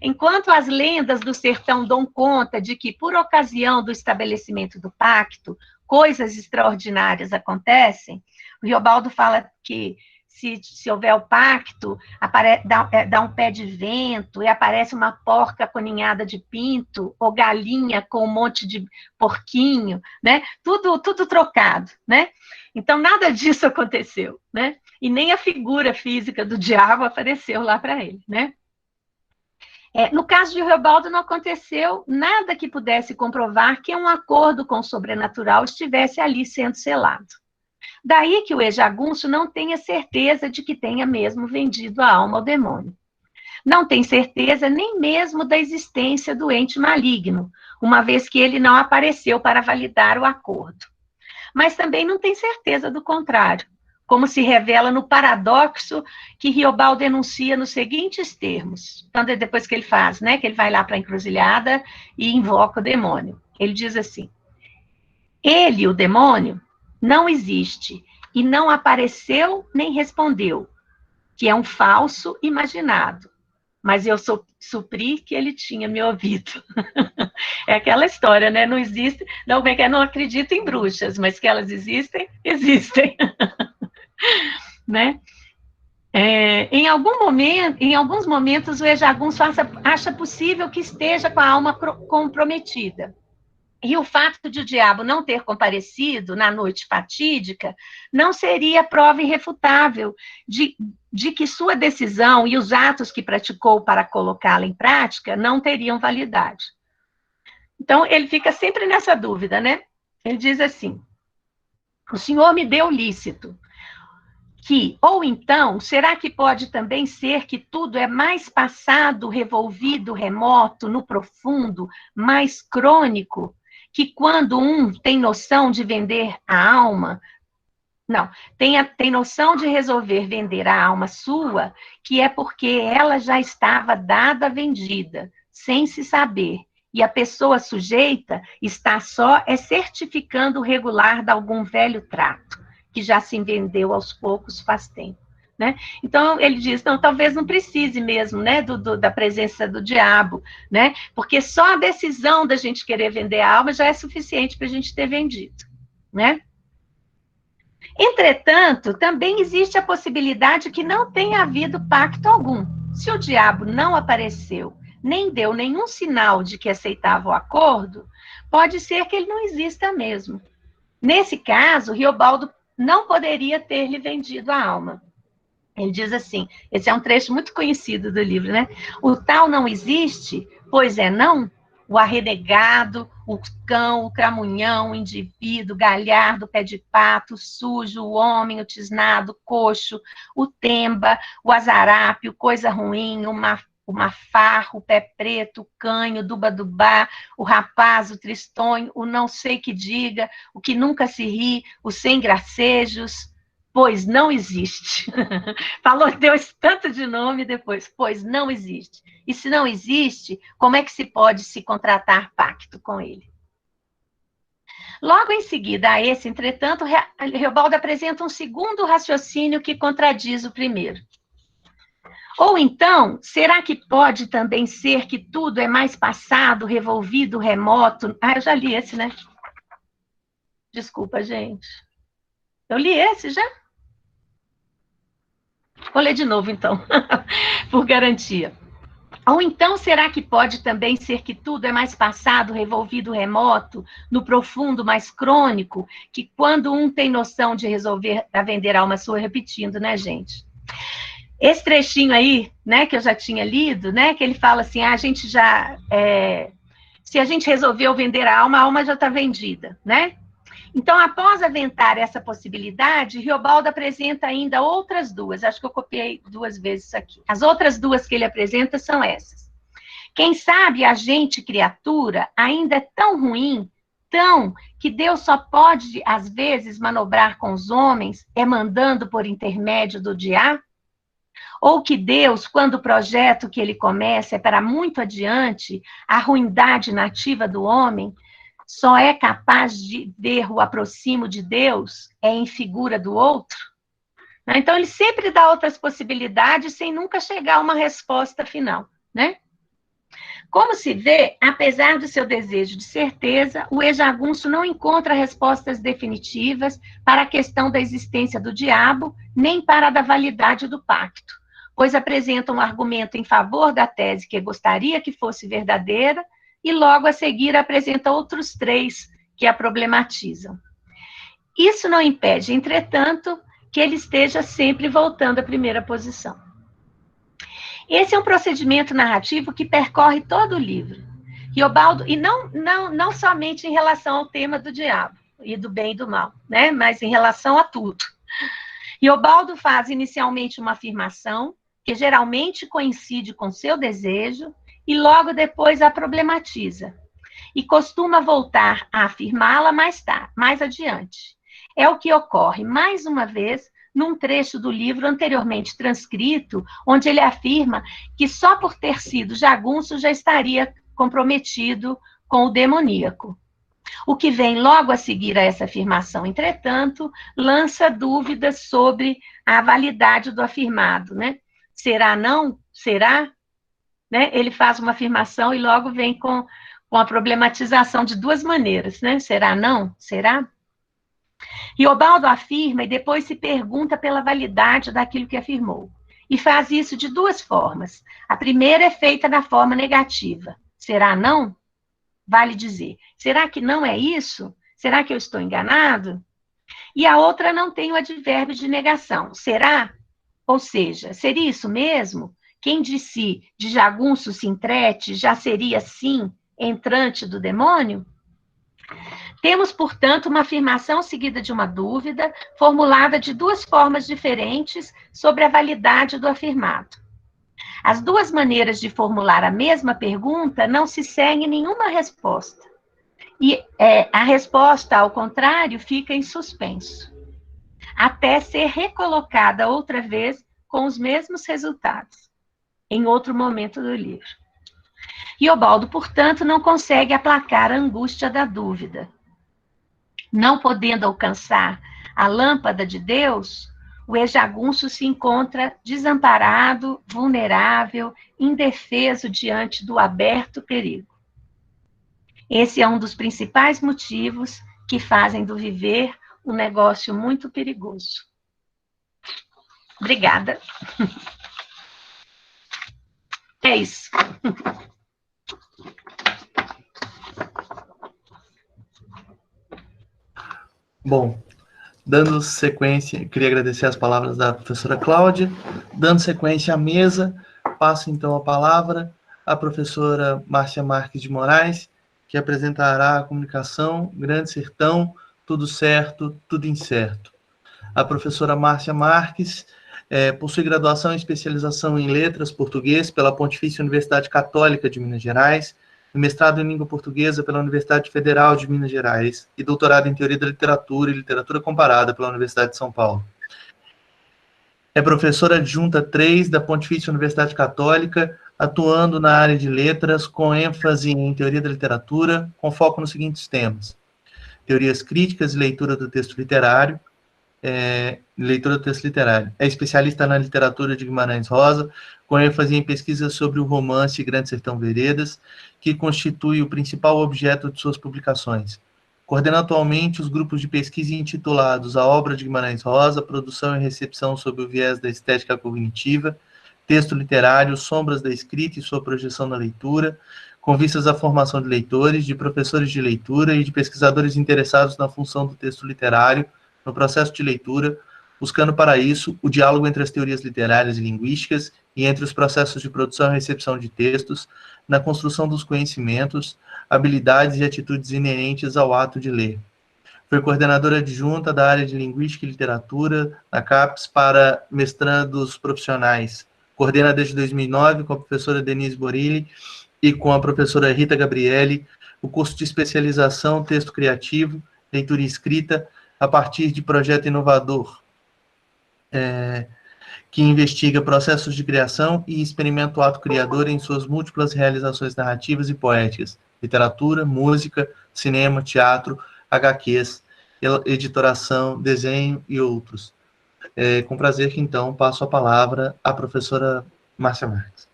Enquanto as lendas do sertão dão conta de que, por ocasião do estabelecimento do pacto, coisas extraordinárias acontecem, o Riobaldo fala que se houver o pacto, dá um pé de vento e aparece uma porca com ninhada de pinto, ou galinha com um monte de porquinho, né? Tudo trocado, né? Então, nada disso aconteceu, né? E nem a figura física do diabo apareceu lá para ele, né? No caso de Riobaldo, não aconteceu nada que pudesse comprovar que um acordo com o sobrenatural estivesse ali sendo selado. Daí que o ex-jagunço não tenha certeza de que tenha mesmo vendido a alma ao demônio. Não tem certeza nem mesmo da existência do ente maligno, uma vez que ele não apareceu para validar o acordo. Mas também não tem certeza do contrário, como se revela no paradoxo que Riobaldo denuncia nos seguintes termos, depois que ele faz, né, que ele vai lá para a encruzilhada e invoca o demônio. Ele diz assim: ele, o demônio, não existe e não apareceu nem respondeu, que é um falso imaginado, mas eu supri que ele tinha me ouvido. É aquela história, né? Não existe, não acredito em bruxas, mas que elas existem, existem. Né? Em alguns momentos, o ex-jagunço acha possível que esteja com a alma comprometida. E o fato de o diabo não ter comparecido na noite fatídica não seria prova irrefutável de que sua decisão e os atos que praticou para colocá-la em prática não teriam validade. Então, ele fica sempre nessa dúvida, né? Ele diz assim: o senhor me deu lícito, que, ou então, será que pode também ser que tudo é mais passado, revolvido, remoto, no profundo, mais crônico, que quando um tem noção de vender a alma, não, tem noção de resolver vender a alma sua, que é porque ela já estava dada vendida, sem se saber, e a pessoa sujeita está só certificando o regular de algum velho trato, que já se vendeu aos poucos faz tempo. Né? Então, ele diz, não, talvez não precise mesmo, né, da presença do diabo, né? Porque só a decisão da gente querer vender a alma já é suficiente para a gente ter vendido, né? Entretanto, também existe a possibilidade que não tenha havido pacto algum. Se o diabo não apareceu, nem deu nenhum sinal de que aceitava o acordo, pode ser que ele não exista mesmo. Nesse caso, Riobaldo não poderia ter lhe vendido a alma. Ele diz assim, esse é um trecho muito conhecido do livro, né? O tal não existe, pois é não, o arrenegado, o cão, o cramunhão, o indivíduo, o galhardo, o pé de pato, o sujo, o homem, o tisnado, o coxo, o temba, o azarape, o coisa ruim, o mafarro, o pé preto, o canho, o duba-dubá, o rapaz, o tristonho, o não sei que diga, o que nunca se ri, o sem gracejos, pois não existe. Falou, deu esse tanto de nome depois, pois não existe. E se não existe, como é que se pode se contratar pacto com ele? Logo em seguida a esse, entretanto, Riobaldo apresenta um segundo raciocínio que contradiz o primeiro. Ou então, será que pode também ser que tudo é mais passado, revolvido, remoto? Ah, eu já li esse, né? Desculpa, gente. Eu li esse já? Vou ler de novo, então, por garantia. Ou então, será que pode também ser que tudo é mais passado, revolvido, remoto, no profundo, mais crônico, que quando um tem noção de resolver a vender a alma sua, repetindo, né, gente? Esse trechinho aí, né, que eu já tinha lido, né, que ele fala assim, a gente já, se a gente resolveu vender a alma já está vendida, né? Então, após aventar essa possibilidade, Riobaldo apresenta ainda outras duas. Acho que eu copiei 2 vezes isso aqui. As outras 2 que ele apresenta são essas. Quem sabe a gente, criatura, ainda é tão ruim, tão, que Deus só pode, às vezes, manobrar com os homens, mandando por intermédio do diabo? Ou que Deus, quando o projeto que ele começa é para muito adiante, a ruindade nativa do homem, só é capaz de ver o aproximo de Deus em figura do outro? Então, ele sempre dá outras possibilidades sem nunca chegar a uma resposta final, né? Como se vê, apesar do seu desejo de certeza, o ejagunço não encontra respostas definitivas para a questão da existência do diabo, nem para a da validade do pacto, pois apresenta um argumento em favor da tese que gostaria que fosse verdadeira, e logo a seguir apresenta outros 3 que a problematizam. Isso não impede, entretanto, que ele esteja sempre voltando à primeira posição. Esse é um procedimento narrativo que percorre todo o livro. Riobaldo, e não somente em relação ao tema do diabo, e do bem e do mal, né? Mas em relação a tudo. Riobaldo faz inicialmente uma afirmação, que geralmente coincide com seu desejo, e logo depois a problematiza, e costuma voltar a afirmá-la mais adiante. É o que ocorre, mais uma vez, num trecho do livro anteriormente transcrito, onde ele afirma que só por ter sido jagunço já estaria comprometido com o demoníaco. O que vem logo a seguir a essa afirmação, entretanto, lança dúvidas sobre a validade do afirmado, né? Será não? Será? Né? Ele faz uma afirmação e logo vem com a problematização de 2 maneiras, né? Será não? Será? Riobaldo afirma e depois se pergunta pela validade daquilo que afirmou. E faz isso de 2 formas. A primeira é feita na forma negativa. Será não? vale dizer, será que não é isso? Será que eu estou enganado? E a outra não tem o advérbio de negação. Será? Ou seja, seria isso mesmo? Quem disse de jagunço se entrete já seria, sim, entrante do demônio? Temos, portanto, uma afirmação seguida de uma dúvida, formulada de duas formas diferentes sobre a validade do afirmado. As duas maneiras de formular a mesma pergunta não se segue nenhuma resposta. E a resposta, ao contrário, fica em suspenso, até ser recolocada outra vez com os mesmos resultados, em outro momento do livro. Riobaldo, portanto, não consegue aplacar a angústia da dúvida. Não podendo alcançar a lâmpada de Deus, o ejagunço se encontra desamparado, vulnerável, indefeso diante do aberto perigo. Esse é um dos principais motivos que fazem do viver um negócio muito perigoso. Obrigada. É isso. Bom, dando sequência, queria agradecer as palavras da professora Cláudia. Dando sequência à mesa, passo então a palavra à professora Márcia Marques de Moraes, que apresentará a comunicação Grande Sertão, Tudo Certo, Tudo Incerto. A professora Márcia Marques possui graduação e especialização em Letras Português pela Pontifícia Universidade Católica de Minas Gerais, mestrado em Língua Portuguesa pela Universidade Federal de Minas Gerais e doutorado em Teoria da Literatura e Literatura Comparada pela Universidade de São Paulo. É professora adjunta 3 da Pontifícia Universidade Católica, atuando na área de letras, com ênfase em Teoria da Literatura, com foco nos seguintes temas: teorias críticas e leitura do texto literário, É especialista na literatura de Guimarães Rosa, com ênfase em pesquisas sobre o romance Grande Sertão Veredas, que constitui o principal objeto de suas publicações. Coordena atualmente os grupos de pesquisa intitulados A Obra de Guimarães Rosa, Produção e Recepção sob o Viés da Estética Cognitiva, Texto Literário, Sombras da Escrita e sua Projeção na Leitura, com vistas à formação de leitores, de professores de leitura e de pesquisadores interessados na função do texto literário no processo de leitura, buscando para isso o diálogo entre as teorias literárias e linguísticas e entre os processos de produção e recepção de textos, na construção dos conhecimentos, habilidades e atitudes inerentes ao ato de ler. Foi coordenadora adjunta da área de Linguística e Literatura na CAPES para mestrandos profissionais. Coordena desde 2009 com a professora Denise Borilli e com a professora Rita Gabrielli o curso de especialização Texto Criativo, Leitura e Escrita, a partir de projeto inovador, que investiga processos de criação e experimenta o ato criador em suas múltiplas realizações narrativas e poéticas, literatura, música, cinema, teatro, HQs, editoração, desenho e outros. Com prazer que, então, passo a palavra à professora Márcia Marques.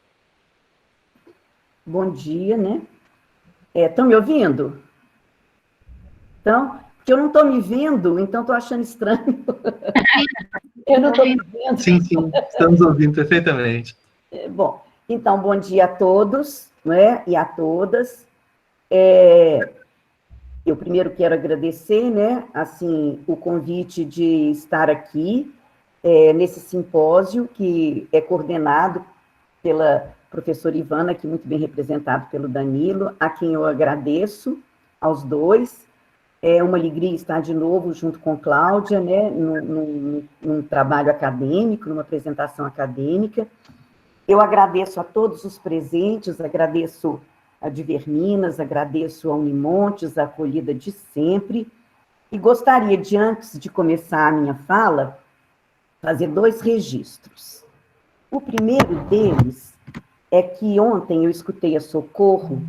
Bom dia, né? Estão me ouvindo? Então... que eu não estou me vendo, então estou achando estranho. Eu não estou me vendo. Sim, estamos ouvindo perfeitamente. Bom, então, bom dia a todos, né, e a todas. Eu primeiro quero agradecer, né, assim, o convite de estar aqui, nesse simpósio, que é coordenado pela professora Ivana, que muito bem representado pelo Danilo, a quem eu agradeço, aos dois. É uma alegria estar de novo junto com Cláudia, né, num trabalho acadêmico, numa apresentação acadêmica. Eu agradeço a todos os presentes, agradeço a Diverminas, agradeço a Unimontes, a acolhida de sempre, e gostaria de, antes de começar a minha fala, fazer 2 registros. O primeiro deles é que ontem eu escutei a Socorro,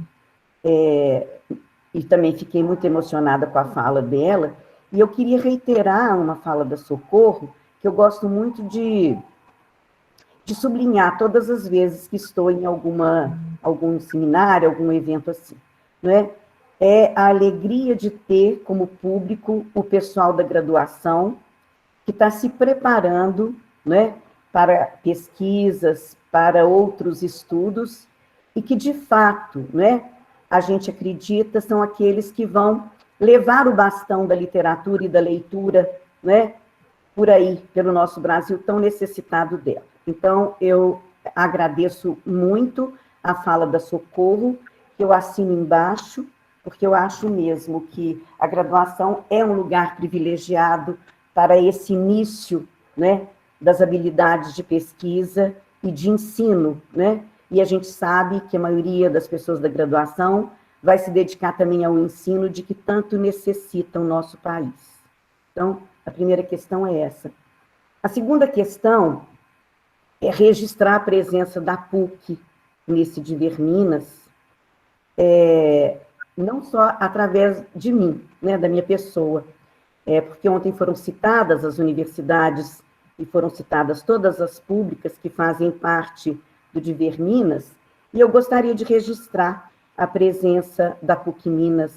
e também fiquei muito emocionada com a fala dela, e eu queria reiterar uma fala da Socorro, que eu gosto muito de sublinhar todas as vezes que estou em algum seminário, algum evento assim, né? É a alegria de ter como público o pessoal da graduação que está se preparando, né, para pesquisas, para outros estudos, e que, de fato, né, a gente acredita, são aqueles que vão levar o bastão da literatura e da leitura, né, por aí, pelo nosso Brasil tão necessitado dela. Então, eu agradeço muito a fala da Socorro, que eu assino embaixo, porque eu acho mesmo que a graduação é um lugar privilegiado para esse início, né, das habilidades de pesquisa e de ensino, né? E a gente sabe que a maioria das pessoas da graduação vai se dedicar também ao ensino de que tanto necessita o nosso país. Então, a primeira questão é essa. A segunda questão é registrar a presença da PUC nesse Diver Minas, não só através de mim, né, da minha pessoa, porque ontem foram citadas as universidades e foram citadas todas as públicas que fazem parte do Diver Minas, e eu gostaria de registrar a presença da PUC Minas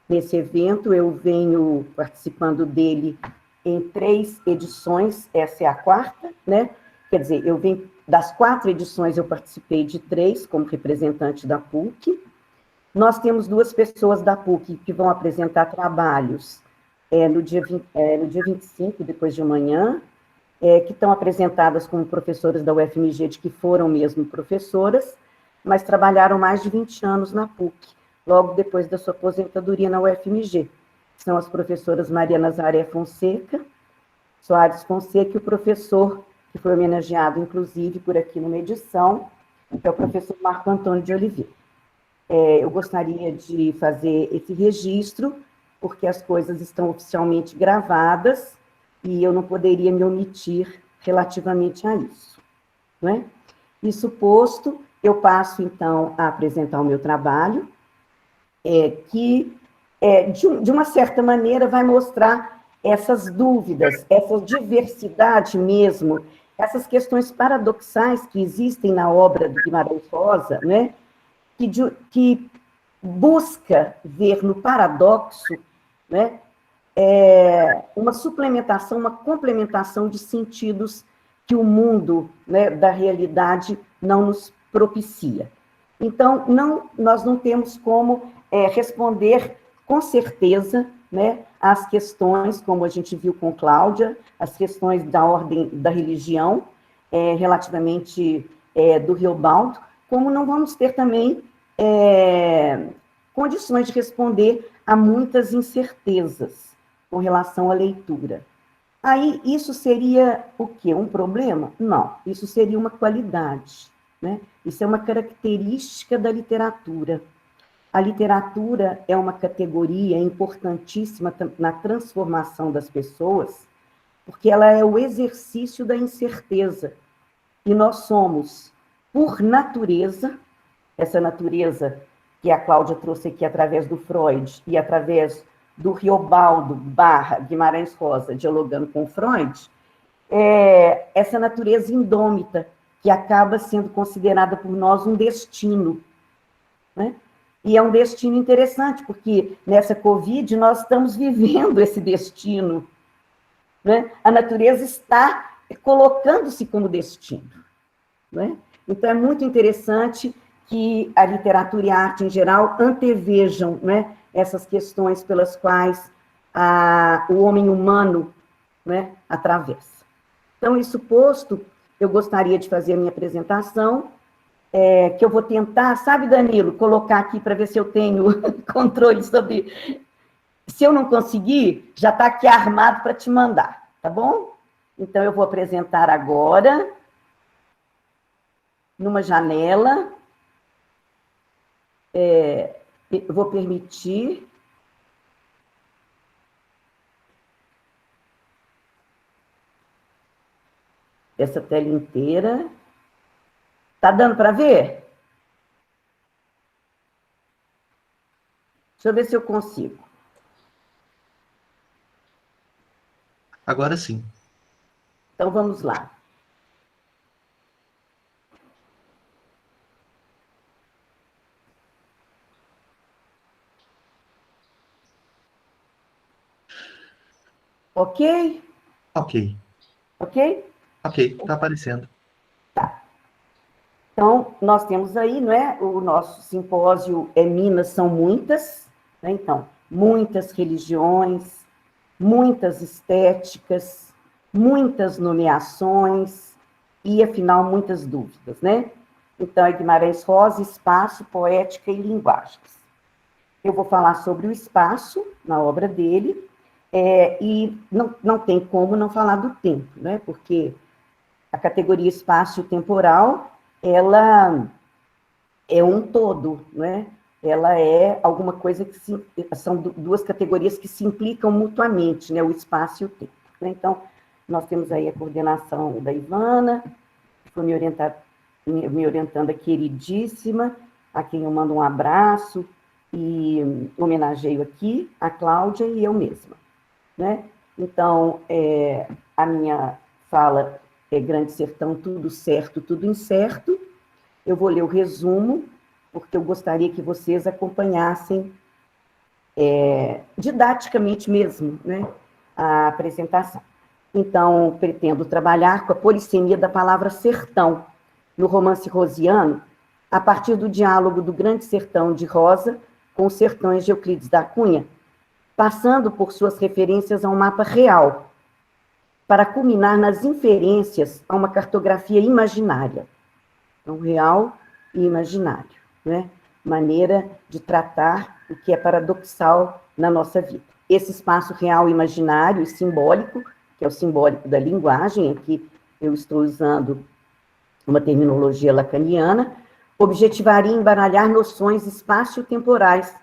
nesse evento. Eu venho participando dele em 3 edições, essa é a 4ª, né? Quer dizer, eu venho das 4 edições, eu participei de 3 como representante da PUC. Nós temos 2 pessoas da PUC que vão apresentar trabalhos no dia 25, depois de amanhã, que estão apresentadas como professoras da UFMG, de que foram mesmo professoras, mas trabalharam mais de 20 anos na PUC, logo depois da sua aposentadoria na UFMG. São as professoras Maria Nazaré Fonseca, Soares Fonseca, e o professor, que foi homenageado, inclusive, por aqui numa edição, que é o professor Marco Antônio de Oliveira. Eu gostaria de fazer esse registro, porque as coisas estão oficialmente gravadas, e eu não poderia me omitir relativamente a isso, não é? Isso posto, eu passo, então, a apresentar o meu trabalho, que, de uma certa maneira, vai mostrar essas dúvidas, essa diversidade mesmo, essas questões paradoxais que existem na obra do Guimarães Rosa, né? Que busca ver no paradoxo, né, uma suplementação, uma complementação de sentidos que o mundo, né, da realidade não nos propicia. Então, nós não temos como responder com certeza, né, às questões, como a gente viu com Cláudia, as questões da ordem da religião, relativamente do Riobaldo, como não vamos ter também condições de responder a muitas incertezas com relação à leitura. Aí, isso seria o quê? Um problema? Não, isso seria uma qualidade, né? Isso é uma característica da literatura. A literatura é uma categoria importantíssima na transformação das pessoas, porque ela é o exercício da incerteza. E nós somos, por natureza, essa natureza que a Cláudia trouxe aqui através do Freud e através do Riobaldo / Guimarães Rosa, dialogando com Freud, essa natureza indômita, que acaba sendo considerada por nós um destino, né? E é um destino interessante, porque nessa Covid nós estamos vivendo esse destino, né? A natureza está colocando-se como destino, né? Então é muito interessante que a literatura e a arte em geral antevejam, né, essas questões pelas quais o homem humano, né, atravessa. Então, isso posto, eu gostaria de fazer a minha apresentação, que eu vou tentar, sabe, Danilo, colocar aqui para ver se eu tenho controle sobre... Se eu não conseguir, já está aqui armado para te mandar, tá bom? Então, eu vou apresentar agora, numa janela... vou permitir essa tela inteira. Tá dando para ver? Deixa eu ver se eu consigo. Agora sim. Então, vamos lá. Ok? Ok. Ok? Ok, está aparecendo. Tá. Então, nós temos aí, não é? O nosso simpósio Minas são muitas, né? Então, muitas religiões, muitas estéticas, muitas nomeações e, afinal, muitas dúvidas, né? Então, é Guimarães Rosa, espaço, poética e linguagens. Eu vou falar sobre o espaço na obra dele, e não tem como não falar do tempo, né? Porque a categoria espaço-temporal, ela é um todo, né? Ela é alguma coisa que são duas categorias que se implicam mutuamente, né? O espaço e o tempo. Né? Então, nós temos aí a coordenação da Ivana, que foi me orientando a queridíssima, a quem eu mando um abraço e homenageio aqui, a Cláudia e eu mesma. Né? Então, a minha fala é Grande Sertão, tudo certo, tudo incerto. Eu vou ler o resumo, porque eu gostaria que vocês acompanhassem didaticamente mesmo, né, a apresentação. Então, pretendo trabalhar com a polissemia da palavra sertão no romance rosiano, a partir do diálogo do Grande Sertão de Rosa com os sertões de Euclides da Cunha, passando por suas referências a um mapa real, para culminar nas inferências a uma cartografia imaginária. Então, real e imaginário, né? Maneira de tratar o que é paradoxal na nossa vida. Esse espaço real, imaginário e simbólico, que é o simbólico da linguagem, aqui eu estou usando uma terminologia lacaniana, objetivaria embaralhar noções espaço-temporais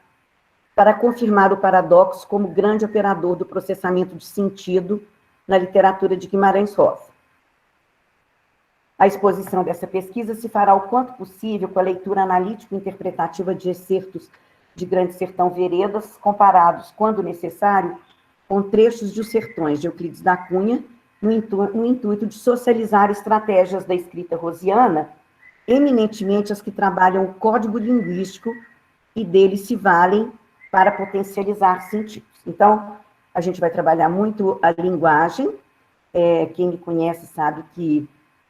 para confirmar o paradoxo como grande operador do processamento de sentido na literatura de Guimarães Rosa. A exposição dessa pesquisa se fará o quanto possível com a leitura analítico-interpretativa de excertos de Grande Sertão Veredas, comparados, quando necessário, com trechos de Os Sertões, de Euclides da Cunha, no intuito de socializar estratégias da escrita rosiana, eminentemente as que trabalham o código linguístico e dele se valem para potencializar sentidos. Então, a gente vai trabalhar muito a linguagem, quem me conhece sabe que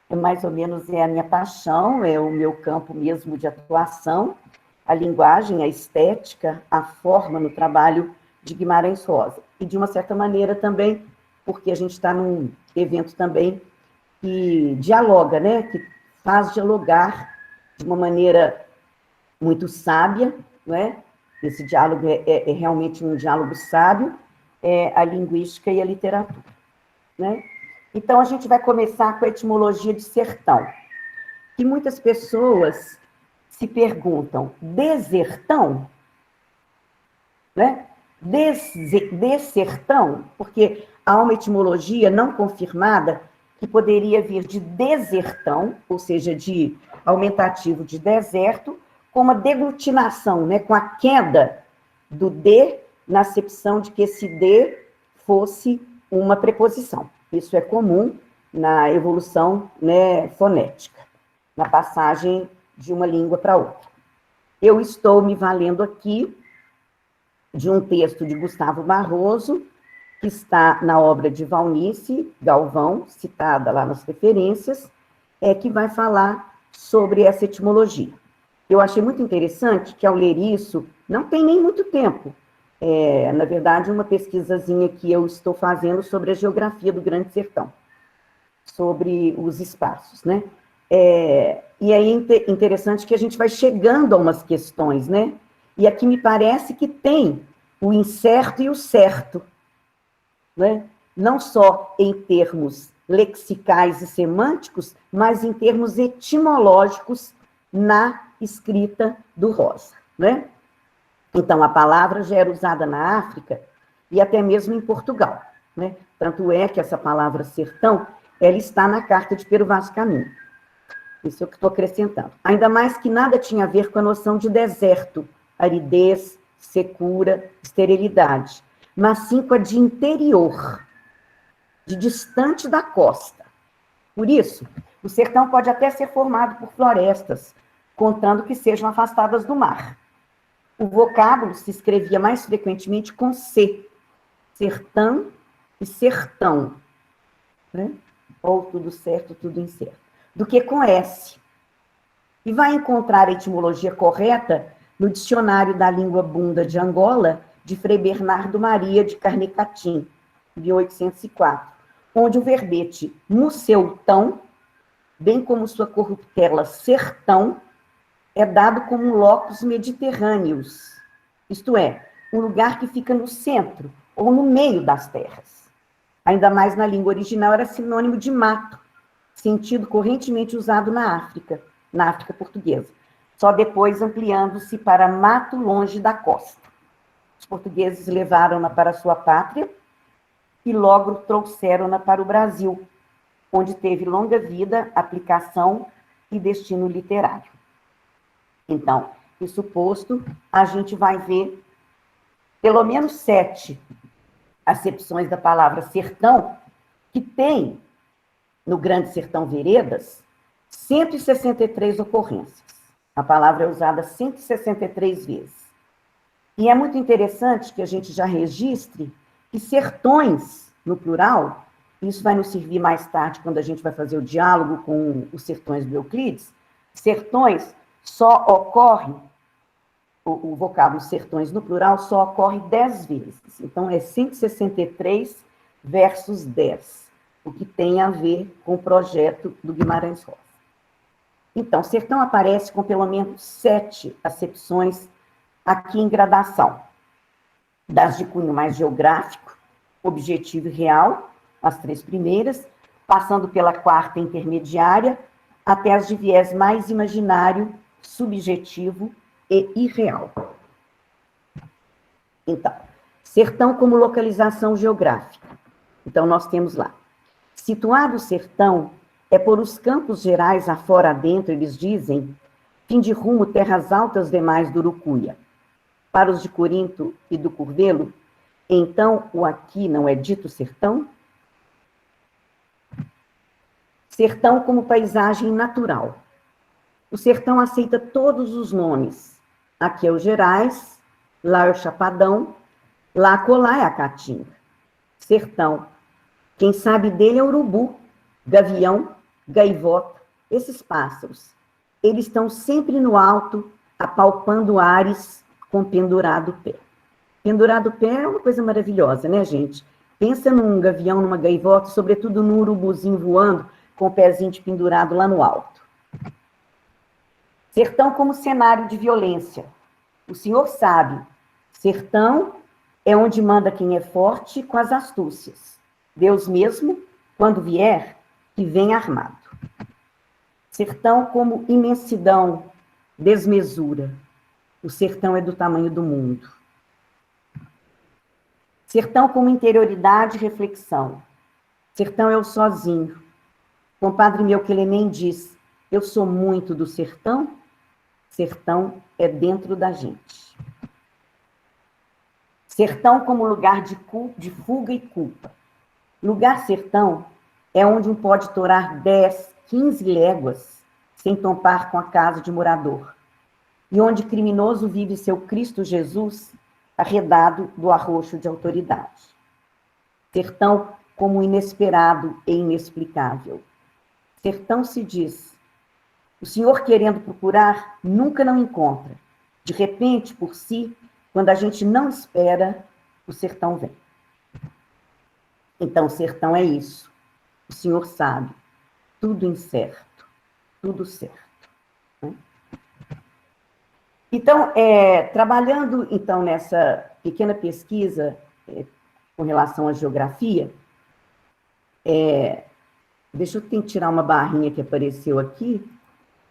mais ou menos é a minha paixão, é o meu campo mesmo de atuação, a linguagem, a estética, a forma no trabalho de Guimarães Rosa. E, de uma certa maneira, também, porque a gente está num evento também que dialoga, né? Que faz dialogar de uma maneira muito sábia, não é? Esse diálogo é realmente um diálogo sábio, a linguística e a literatura, né? Então, a gente vai começar com a etimologia de sertão, que muitas pessoas se perguntam, desertão? Né? Dessertão? Porque há uma etimologia não confirmada que poderia vir de desertão, ou seja, de aumentativo de deserto, com uma deglutinação, né? Com a queda do de, na acepção de que esse de fosse uma preposição. Isso é comum na evolução, né, fonética, na passagem de uma língua para outra. Eu estou me valendo aqui de um texto de Gustavo Barroso, que está na obra de Valnice Galvão, citada lá nas referências, que vai falar sobre essa etimologia. Eu achei muito interessante que, ao ler isso, não tem nem muito tempo, na verdade, uma pesquisazinha que eu estou fazendo sobre a geografia do Grande Sertão, sobre os espaços, né? E aí é interessante que a gente vai chegando a umas questões, né? E aqui me parece que tem o incerto e o certo, né? Não só em termos lexicais e semânticos, mas em termos etimológicos na escrita do Rosa, né? Então, a palavra já era usada na África e até mesmo em Portugal, né? Tanto é que essa palavra sertão, ela está na carta de Pero Vaz Caminha. Isso é o que estou acrescentando. Ainda mais que nada tinha a ver com a noção de deserto, aridez, secura, esterilidade, mas sim com a de interior, de distante da costa. Por isso, o sertão pode até ser formado por florestas, contando que sejam afastadas do mar. O vocábulo se escrevia mais frequentemente com C, sertão e sertão, né? Ou tudo certo, tudo incerto, do que com S. e vai encontrar a etimologia correta no Dicionário da Língua Bunda de Angola, de Frei Bernardo Maria de Carnecatim, de 1804, onde o verbete museutão, bem como sua corruptela sertão, é dado como locus mediterrâneos, isto é, um lugar que fica no centro ou no meio das terras. Ainda mais na língua original era sinônimo de mato, sentido correntemente usado na África portuguesa, só depois ampliando-se para mato longe da costa. Os portugueses levaram-na para sua pátria e logo trouxeram-na para o Brasil, onde teve longa vida, aplicação e destino literário. Então, isso posto, a gente vai ver pelo menos 7 acepções da palavra sertão, que tem, no Grande Sertão Veredas, 163 ocorrências. A palavra é usada 163 vezes. E é muito interessante que a gente já registre que sertões, no plural, isso vai nos servir mais tarde, quando a gente vai fazer o diálogo com os sertões do Euclides, sertões só ocorre, o vocábulo sertões no plural só ocorre 10 vezes. Então, é 163 versus 10, o que tem a ver com o projeto do Guimarães Rosa. Então, sertão aparece com pelo menos 7 acepções aqui em gradação. Das de cunho mais geográfico, objetivo e real, as 3 primeiras, passando pela 4ª intermediária, até as de viés mais imaginário, subjetivo e irreal. Então, sertão como localização geográfica. Então, nós temos lá. Situado o sertão, é por os campos gerais afora adentro, eles dizem, fim de rumo terras altas demais do Urucuia. Para os de Corinto e do Curvelo, então o aqui não é dito sertão? Sertão como paisagem natural. O sertão aceita todos os nomes. Aqui é o Gerais, lá é o Chapadão, lá acolá é a Caatinga. Sertão. Quem sabe dele é urubu, gavião, gaivota, esses pássaros. Eles estão sempre no alto, apalpando ares com pendurado pé. Pendurado pé é uma coisa maravilhosa, né, gente? Pensa num gavião, numa gaivota, sobretudo num urubuzinho voando, com o pezinho de pendurado lá no alto. Sertão como cenário de violência. O senhor sabe, sertão é onde manda quem é forte com as astúcias. Deus mesmo, quando vier, que vem armado. Sertão como imensidão, desmesura. O sertão é do tamanho do mundo. Sertão como interioridade e reflexão. Sertão é o sozinho. Compadre meu Quelemem diz, eu sou muito do sertão, sertão é dentro da gente. Sertão como lugar de fuga e culpa. Lugar sertão é onde um pode torar 10, 15 léguas sem tompar com a casa de morador. E onde criminoso vive seu Cristo Jesus arredado do arroxo de autoridade. Sertão como inesperado e inexplicável. Sertão se diz, o senhor querendo procurar, nunca não encontra. De repente, por si, quando a gente não espera, o sertão vem. Então, sertão é isso. O senhor sabe, tudo incerto, tudo certo. Né? Então, trabalhando então nessa pequena pesquisa com relação à geografia, deixa eu tirar uma barrinha que apareceu aqui.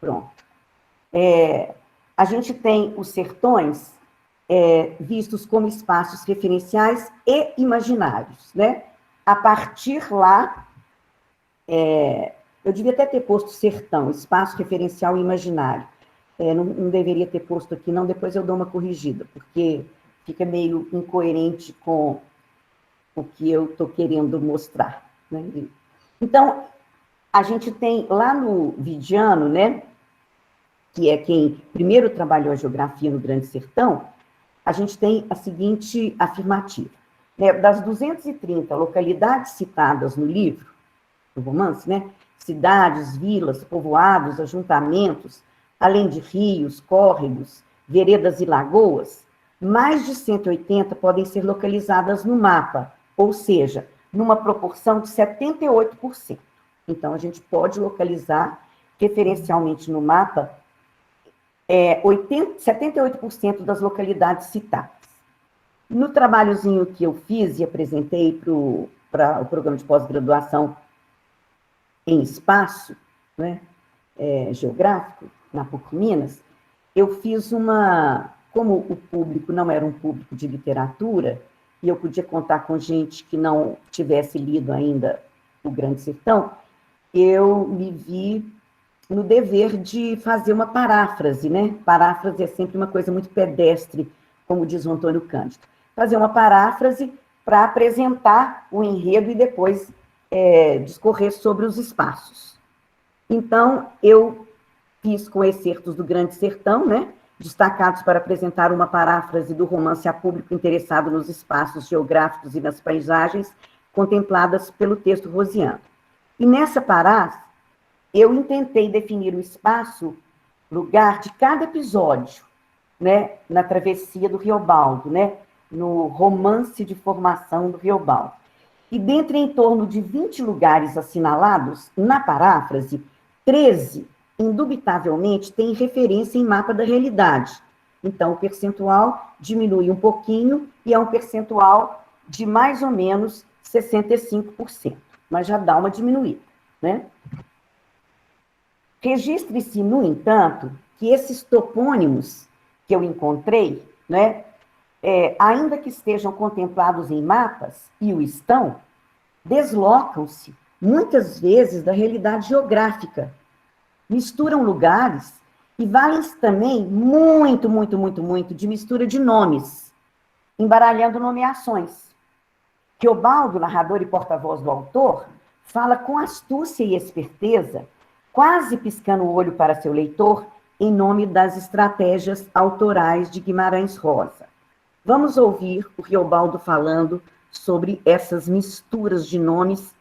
Pronto. A gente tem os sertões vistos como espaços referenciais e imaginários, né? A partir lá, eu devia até ter posto sertão, espaço referencial e imaginário. Não deveria ter posto aqui, não, depois eu dou uma corrigida, porque fica meio incoerente com o que eu estou querendo mostrar. Né? Então, a gente tem lá no Vidiano, né, que é quem primeiro trabalhou a geografia no Grande Sertão, a gente tem a seguinte afirmativa. Né, das 230 localidades citadas no livro, no romance, né, cidades, vilas, povoados, ajuntamentos, além de rios, córregos, veredas e lagoas, mais de 180 podem ser localizadas no mapa, ou seja, numa proporção de 78%. Então, a gente pode localizar referencialmente no mapa 78% das localidades citadas. No trabalhozinho que eu fiz e apresentei para o programa de pós-graduação em espaço, né, geográfico, na PUC Minas, eu fiz como o público não era um público de literatura, e eu podia contar com gente que não tivesse lido ainda O Grande Sertão, eu me vi no dever de fazer uma paráfrase, né? Paráfrase é sempre uma coisa muito pedestre, como diz o Antônio Cândido. Fazer uma paráfrase para apresentar o enredo e depois discorrer sobre os espaços. Então, eu fiz com excertos do Grande Sertão, né? Destacados para apresentar uma paráfrase do romance a público interessado nos espaços geográficos e nas paisagens contempladas pelo texto rosiano. E nessa paráfrase, eu intentei definir o espaço, lugar de cada episódio, né, na travessia do Riobaldo, né, no romance de formação do Riobaldo. E dentre em torno de 20 lugares assinalados, na paráfrase, 13, indubitavelmente, têm referência em mapa da realidade. Então, o percentual diminui um pouquinho e é um percentual de mais ou menos 65%, mas já dá uma diminuída, né? Registre-se, no entanto, que esses topônimos que eu encontrei, né, ainda que estejam contemplados em mapas, e o estão, deslocam-se, muitas vezes, da realidade geográfica. Misturam lugares e valem-se também muito, muito, muito, muito de mistura de nomes, embaralhando nomeações. Riobaldo, narrador e porta-voz do autor, fala com astúcia e esperteza, quase piscando o olho para seu leitor, em nome das estratégias autorais de Guimarães Rosa. Vamos ouvir o Riobaldo falando sobre essas misturas de nomes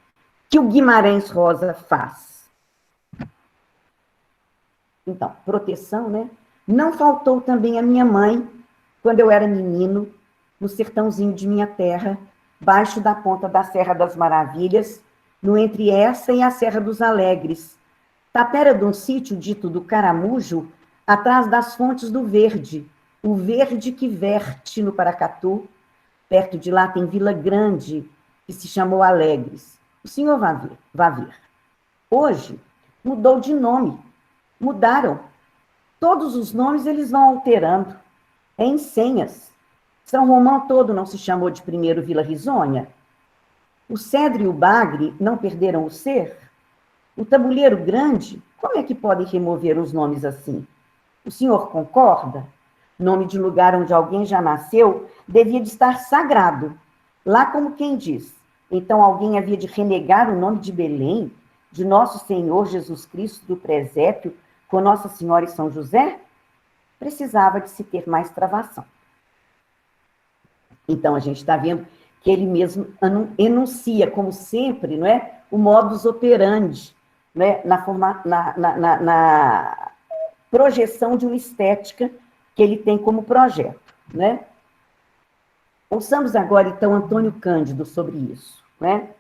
que o Guimarães Rosa faz. Então, proteção, né? Não faltou também a minha mãe, quando eu era menino, no sertãozinho de minha terra, baixo da ponta da Serra das Maravilhas, no entre essa e a Serra dos Alegres, tapera de um sítio dito do Caramujo, atrás das fontes do Verde, o verde que verte no Paracatu. Perto de lá tem Vila Grande, que se chamou Alegres. O senhor vai ver. Hoje, mudou de nome. Mudaram. Todos os nomes eles vão alterando. É em senhas. São Romão todo não se chamou de primeiro Vila Risonha? O Cedro e o Bagre não perderam o ser? O Tabuleiro Grande, como é que podem remover os nomes assim? O senhor concorda? Nome de lugar onde alguém já nasceu devia de estar sagrado. Lá como quem diz. Então alguém havia de renegar o nome de Belém, de Nosso Senhor Jesus Cristo do presépio, com Nossa Senhora e São José? Precisava de se ter mais travação. Então a gente está vendo que ele mesmo enuncia, como sempre, não é, o modus operandi, né, na projeção de uma estética que ele tem como projeto, né? Ouçamos agora, então, Antônio Cândido sobre isso, né?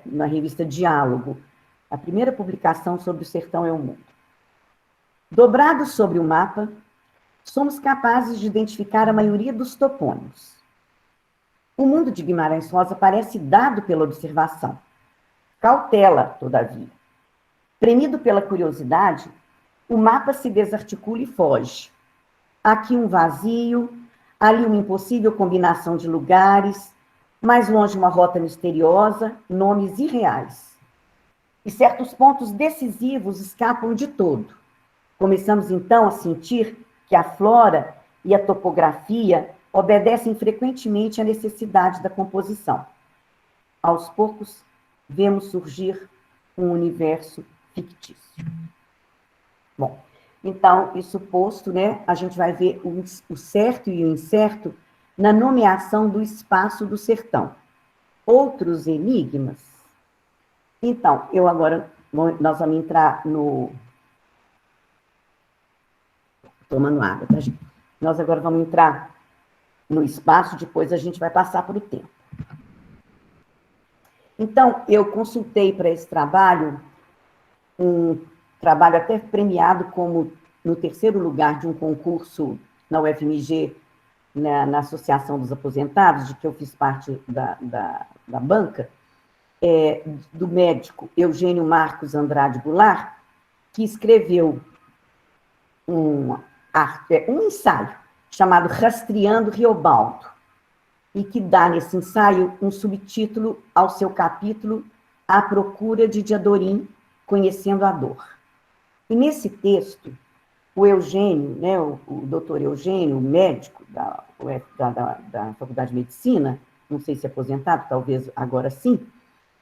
Na revista Diálogo, a primeira publicação sobre o Sertão é o Mundo. Dobrados sobre o mapa, somos capazes de identificar a maioria dos topônimos. O mundo de Guimarães Rosa parece dado pela observação. Cautela, todavia. Premido pela curiosidade, o mapa se desarticula e foge. Aqui um vazio, ali uma impossível combinação de lugares, mais longe uma rota misteriosa, nomes irreais. E certos pontos decisivos escapam de todo. Começamos então a sentir que a flora e a topografia obedecem frequentemente à necessidade da composição. Aos poucos, vemos surgir um universo fictício. Bom, então, isso posto, né, a gente vai ver o certo e o incerto na nomeação do espaço do sertão. Outros enigmas? Então, nós vamos entrar no tomando água, tá, gente? Nós agora vamos entrar no espaço, depois a gente vai passar para o tempo. Então, eu consultei para esse trabalho, um trabalho até premiado como no 3º lugar de um concurso na UFMG, na Associação dos Aposentados, de que eu fiz parte da banca, do médico Eugênio Marcos Andrade Goulart, que escreveu um ensaio chamado Rastreando Riobaldo, e que dá nesse ensaio um subtítulo ao seu capítulo A Procura de Diadorim, Conhecendo a Dor. E nesse texto, o Eugênio, né, o doutor Eugênio, médico da Faculdade de Medicina, não sei se é aposentado, talvez agora sim,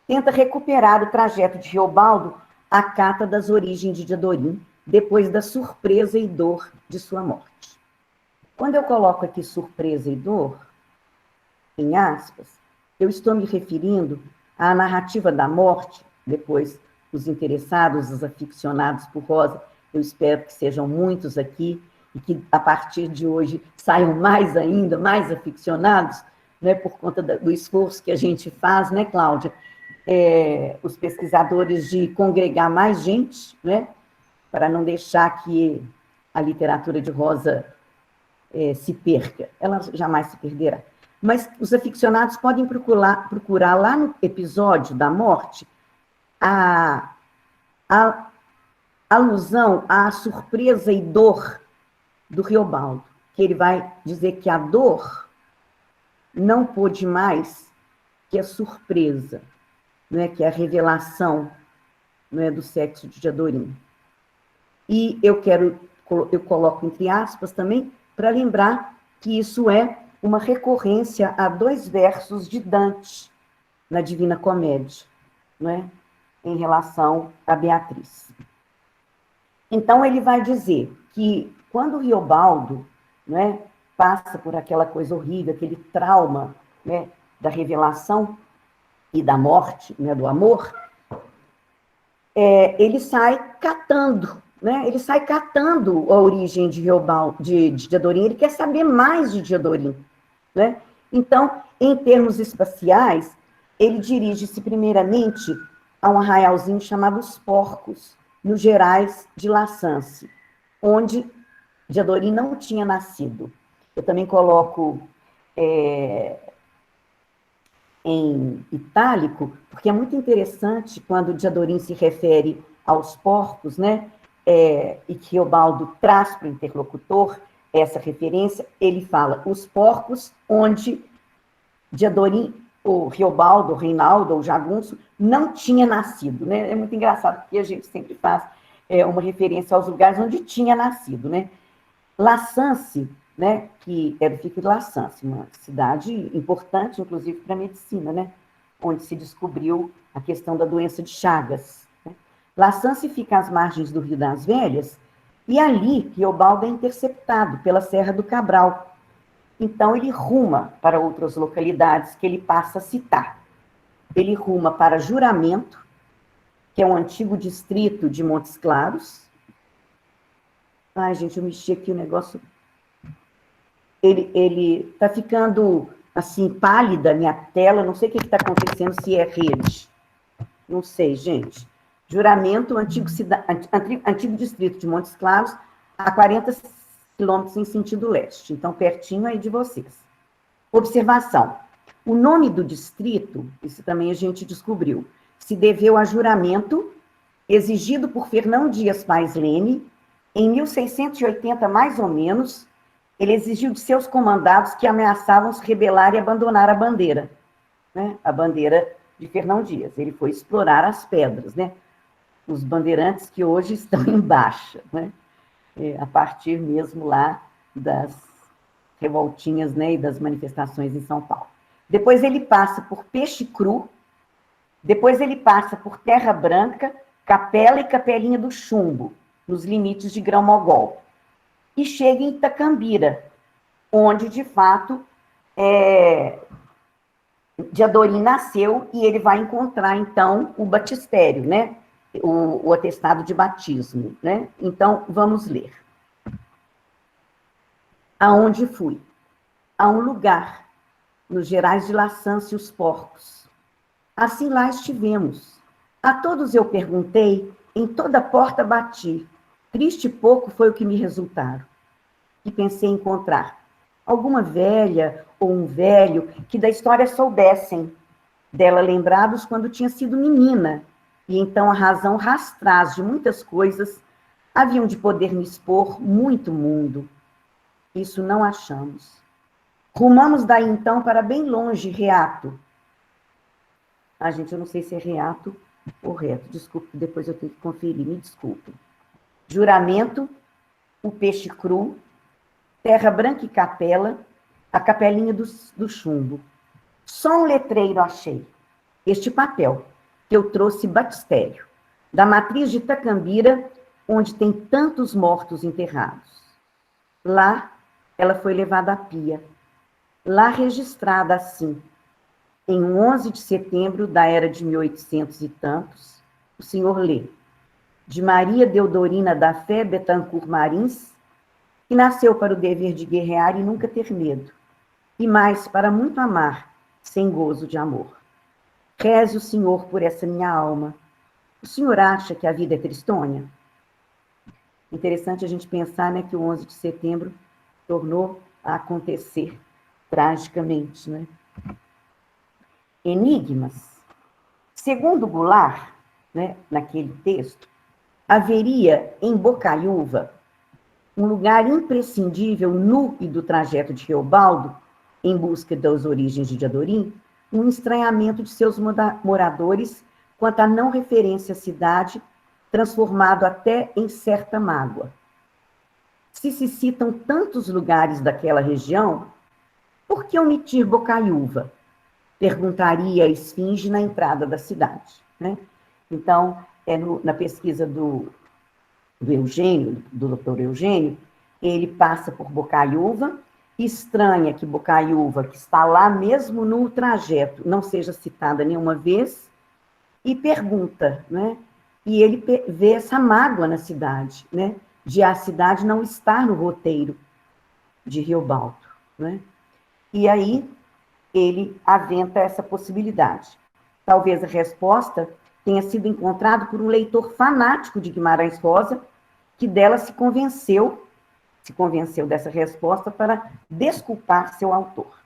tenta recuperar o trajeto de Riobaldo à cata das origens de Diadorim, depois da surpresa e dor de sua morte. Quando eu coloco aqui surpresa e dor, em aspas, eu estou me referindo à narrativa da morte, depois os interessados, os aficionados por Rosa, eu espero que sejam muitos aqui, e que a partir de hoje saiam mais ainda, mais aficionados, né, por conta do esforço que a gente faz, né, Cláudia? Os pesquisadores de congregar mais gente, né, para não deixar que a literatura de Rosa se perca. Ela jamais se perderá. Mas os aficionados podem procurar lá no episódio da morte a alusão à surpresa e dor do Riobaldo, que ele vai dizer que a dor não pôde mais que a surpresa, né, que é a revelação, né, do sexo de Diadorim. E eu coloco entre aspas também, para lembrar que isso é uma recorrência a 2 versos de Dante, na Divina Comédia, né, em relação a Beatriz. Então, ele vai dizer que quando o Riobaldo, né, passa por aquela coisa horrível, aquele trauma, né, da revelação e da morte, né, do amor, ele sai catando, né, ele sai catando a origem de Riobaldo, de Diadorim, ele quer saber mais de Diadorim, né? Então, em termos espaciais, ele dirige-se primeiramente a um arraialzinho chamado Os Porcos, nos Gerais de Lassance, onde Diadorim não tinha nascido. Eu também coloco em itálico, porque é muito interessante quando Diadorim se refere aos porcos, né? E que Riobaldo traz para o interlocutor essa referência, ele fala os porcos onde Diadorim, o Riobaldo, o Reinaldo, ou Jagunço, não tinha nascido, né? É muito engraçado, porque a gente sempre faz uma referência aos lugares onde tinha nascido, né? Lassance, né, que é do Fico de Lassance, uma cidade importante, inclusive, para a medicina, né? Onde se descobriu a questão da doença de Chagas. Né? Lassance fica às margens do Rio das Velhas, e ali Riobaldo é interceptado pela Serra do Cabral. Então, ele ruma para outras localidades que ele passa a citar. Ele ruma para Juramento, que é um antigo distrito de Montes Claros. Ai, gente, eu mexi aqui o negócio. Ele está ficando, assim, pálida a minha tela, não sei o que está acontecendo, se é rede. Não sei, gente. Juramento, antigo distrito de Montes Claros, a 40 quilômetros em sentido leste, então pertinho aí de vocês. Observação, o nome do distrito, isso também a gente descobriu, se deveu a juramento exigido por Fernão Dias Pais Leme, em 1680 mais ou menos, ele exigiu de seus comandados que ameaçavam se rebelar e abandonar a bandeira, né? A bandeira de Fernão Dias, ele foi explorar as pedras, né? Os bandeirantes que hoje estão em baixa, né? A partir mesmo lá das revoltinhas, né, e das manifestações em São Paulo. Depois ele passa por Peixe Cru, depois ele passa por Terra Branca, Capela e Capelinha do Chumbo, nos limites de Grão-Mogol, e chega em Itacambira, onde, de fato, Diadorim nasceu, e ele vai encontrar, então, o batistério, né? O atestado de batismo, né? Então, vamos ler. Aonde fui? A um lugar, nos Gerais de Laçança e os Porcos. Assim lá estivemos. A todos eu perguntei, em toda porta bati. Triste pouco foi o que me resultaram. E pensei encontrar alguma velha ou um velho que da história soubessem, dela lembrados quando tinha sido menina, e então a razão rastraz de muitas coisas haviam de poder me expor muito mundo. Isso não achamos. Rumamos daí então para bem longe, reato. Gente, eu não sei se é reato ou reto, desculpe, depois eu tenho que conferir, me desculpe. Juramento, o peixe cru, terra branca e capela, a capelinha do chumbo. Só um letreiro achei, este papel, que eu trouxe batistério, da matriz de Itacambira, onde tem tantos mortos enterrados. Lá, ela foi levada à pia, lá registrada assim, em 11 de setembro da era de 1800 e tantos, o senhor lê, de Maria Deodorina da Fé Betancourt Marins, que nasceu para o dever de guerrear e nunca ter medo, e mais para muito amar, sem gozo de amor. Reze o Senhor por essa minha alma. O senhor acha que a vida é tristonha? Interessante a gente pensar, né, que o 11 de setembro tornou a acontecer tragicamente, né? Enigmas. Segundo Goulart, né, naquele texto, haveria em Bocaiúva um lugar imprescindível no e do trajeto de Reobaldo, em busca das origens de Diadorim, um estranhamento de seus moradores quanto à não referência à cidade, transformado até em certa mágoa. Se citam tantos lugares daquela região, por que omitir Bocaiúva? Perguntaria a esfinge na entrada da cidade, né? Então, na pesquisa do Eugênio, do doutor Eugênio, ele passa por Bocaiúva, estranha que Bocaiúva, que está lá mesmo no trajeto, não seja citada nenhuma vez, e pergunta, né? E ele vê essa mágoa na cidade, né? De a cidade não estar no roteiro de Reobaldo, né? E aí ele aventa essa possibilidade. Talvez a resposta tenha sido encontrada por um leitor fanático de Guimarães Rosa, que dela se convenceu dessa resposta para desculpar seu autor.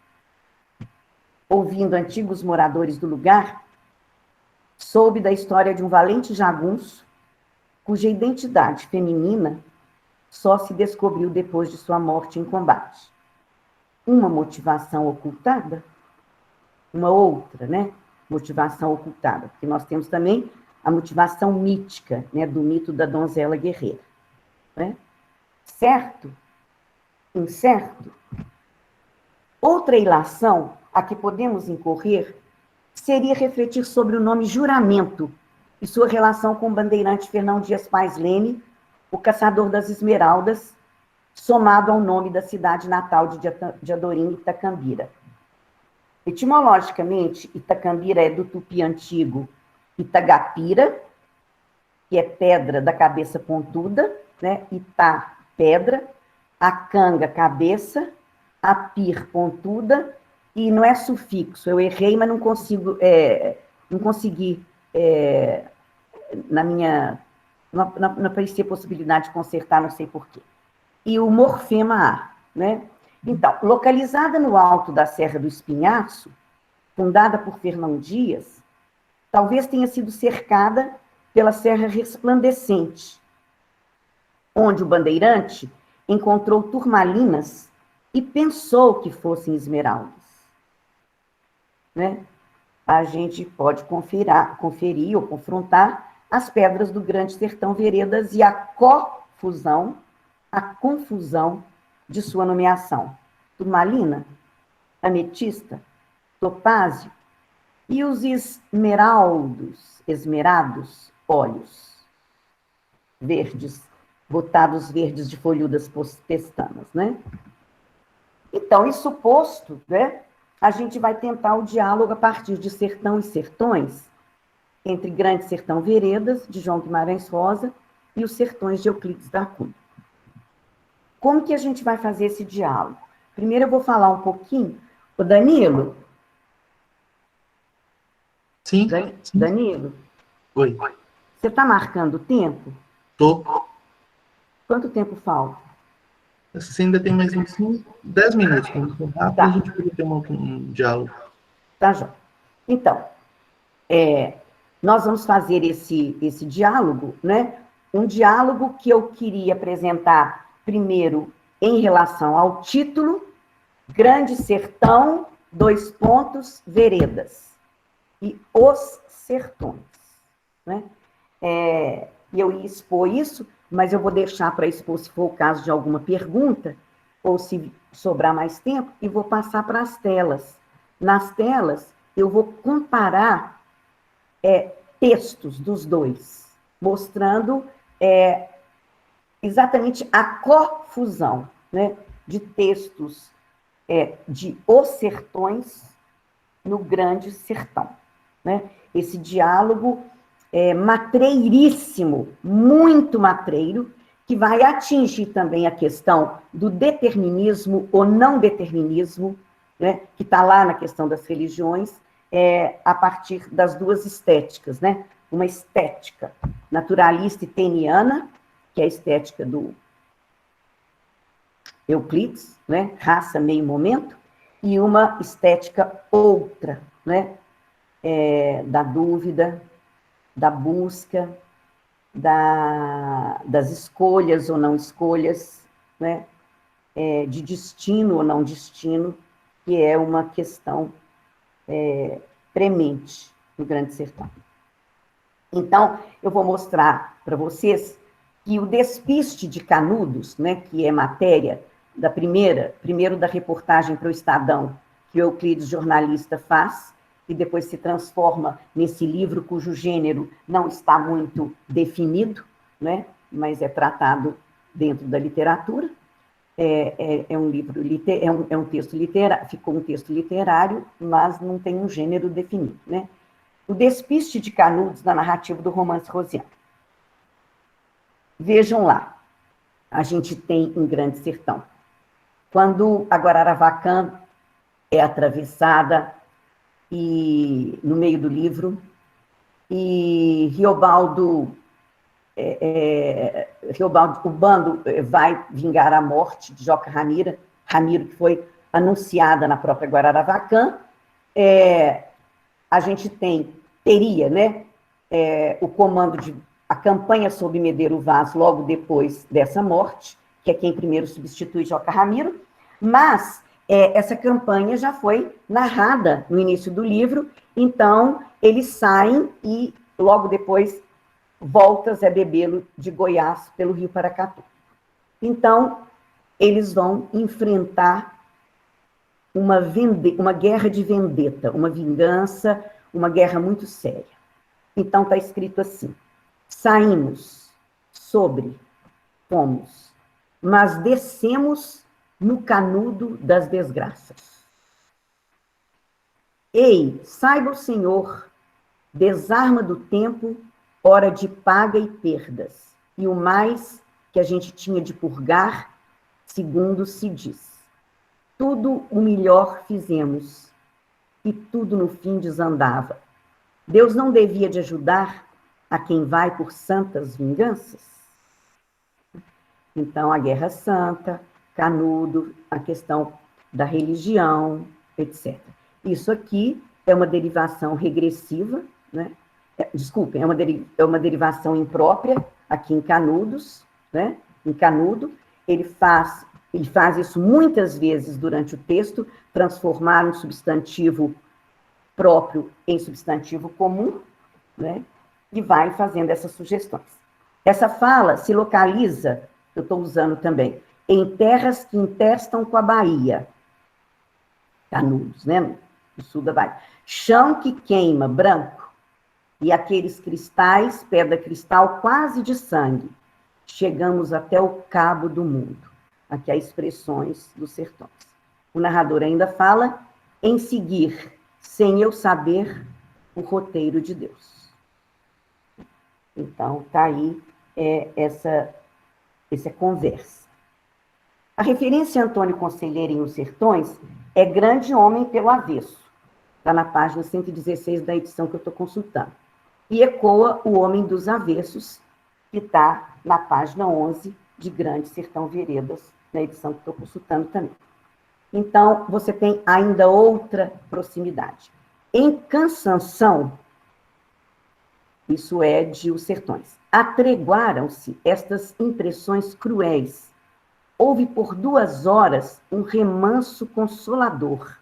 Ouvindo antigos moradores do lugar, soube da história de um valente jagunço, cuja identidade feminina só se descobriu depois de sua morte em combate. Uma motivação ocultada? Uma outra, né? Motivação ocultada, porque nós temos também a motivação mítica, né, do mito da donzela guerreira. Né? Certo? Incerto? Outra ilação a que podemos incorrer seria refletir sobre o nome juramento e sua relação com o bandeirante Fernão Dias Pais Leme, o caçador das esmeraldas, somado ao nome da cidade natal de Diadorim, Itacambira. Etimologicamente, Itacambira é do tupi antigo Itagapira, que é pedra da cabeça pontuda, né? Itá, pedra, a canga, cabeça, a pir, pontuda, e não é sufixo, eu errei, mas não consegui, não aparecia possibilidade de consertar, não sei porquê. E o morfema A, né? Então, localizada no alto da Serra do Espinhaço, fundada por Fernão Dias, talvez tenha sido cercada pela Serra Resplandecente, onde o bandeirante encontrou turmalinas e pensou que fossem esmeraldas. Né? A gente pode conferir ou confrontar as pedras do Grande Sertão Veredas e a confusão de sua nomeação. Turmalina, ametista, topázio e os esmerados, óleos verdes, botados verdes de folhudas pestanas, né? Então, isso posto, né, a gente vai tentar o diálogo a partir de Sertão e Sertões, entre Grande Sertão Veredas, de João Guimarães Rosa, e os Sertões de Euclides da Cunha. como que a gente vai fazer esse diálogo? Primeiro eu vou falar um pouquinho. Ô, Danilo. Sim. Danilo. Oi. Você está marcando o tempo? Tô. Quanto tempo falta? Você ainda tem mais uns 10 minutos. Vamos rápido, Tá. A gente pode ter um diálogo. Tá, João. Então, nós vamos fazer esse diálogo, né? Um diálogo que eu queria apresentar primeiro em relação ao título, Grande Sertão, Veredas, e Os Sertões, né? E eu ia expor isso, mas eu vou deixar para expor se for o caso de alguma pergunta, ou se sobrar mais tempo, e vou passar para as telas. Nas telas, eu vou comparar textos dos dois, mostrando exatamente a cofusão, né, de textos de Os Sertões no Grande Sertão, né? Esse diálogo matreiríssimo, muito matreiro, que vai atingir também a questão do determinismo ou não determinismo, né, que está lá na questão das religiões, a partir das duas estéticas, né? Uma estética naturalista e teniana, que é a estética do Euclides, né? Raça, meio momento, e uma estética outra, né? Da dúvida, da busca, das escolhas ou não escolhas, né? De destino ou não destino, que é uma questão premente no Grande Sertão. Então, eu vou mostrar para vocês que o despiste de Canudos, né, que é matéria da primeiro da reportagem para o Estadão, que o Euclides, jornalista, faz, e depois se transforma nesse livro cujo gênero não está muito definido, né, mas é tratado dentro da literatura. É um livro, um texto literário, ficou um texto literário, mas não tem um gênero definido, né? O despiste de Canudos na narrativa do romance rosiano. Vejam lá, a gente tem um Grande Sertão. Quando a Guararavacan é atravessada e no meio do livro, e Riobaldo, o bando vai vingar a morte de Joca Ramiro, que foi anunciada na própria Guararavacan, a gente teria, né, o comando a campanha sob Medeiro Vaz logo depois dessa morte, que é quem primeiro substitui Joca Ramiro, mas essa campanha já foi narrada no início do livro, então eles saem e logo depois volta Zé Bebelo de Goiás pelo Rio Paracatu. Então, eles vão enfrentar uma guerra de vendetta, uma vingança, uma guerra muito séria. Então, está escrito assim: saímos fomos, mas descemos no canudo das desgraças. Ei, saiba o Senhor, desarma do tempo, hora de paga e perdas, e o mais que a gente tinha de purgar, segundo se diz. Tudo o melhor fizemos, e tudo no fim desandava. Deus não devia de ajudar a quem vai por santas vinganças? Então, a Guerra Santa, Canudo, a questão da religião, etc. Isso aqui é uma derivação regressiva, né? Desculpem, é uma derivação imprópria, aqui em Canudos, né? Em Canudo, ele faz isso muitas vezes durante o texto, transformar um substantivo próprio em substantivo comum, né? E vai fazendo essas sugestões. Essa fala se localiza, eu estou usando também, em terras que intestam com a Bahia, Canudos, né? No sul da Bahia. Chão que queima, branco, e aqueles cristais, pedra cristal quase de sangue. Chegamos até o cabo do mundo. Aqui há expressões dos sertões. O narrador ainda fala em seguir, sem eu saber, o roteiro de Deus. Então, está aí essa conversa. A referência a Antônio Conselheiro em Os Sertões é Grande Homem pelo Avesso. Está na página 116 da edição que eu estou consultando. E ecoa O Homem dos Avessos, que está na página 11 de Grande Sertão Veredas, na edição que estou consultando também. Então, você tem ainda outra proximidade. Em Cansanção, isso é de Os Sertões, atreguaram-se estas impressões cruéis. Houve por 2 horas um remanso consolador.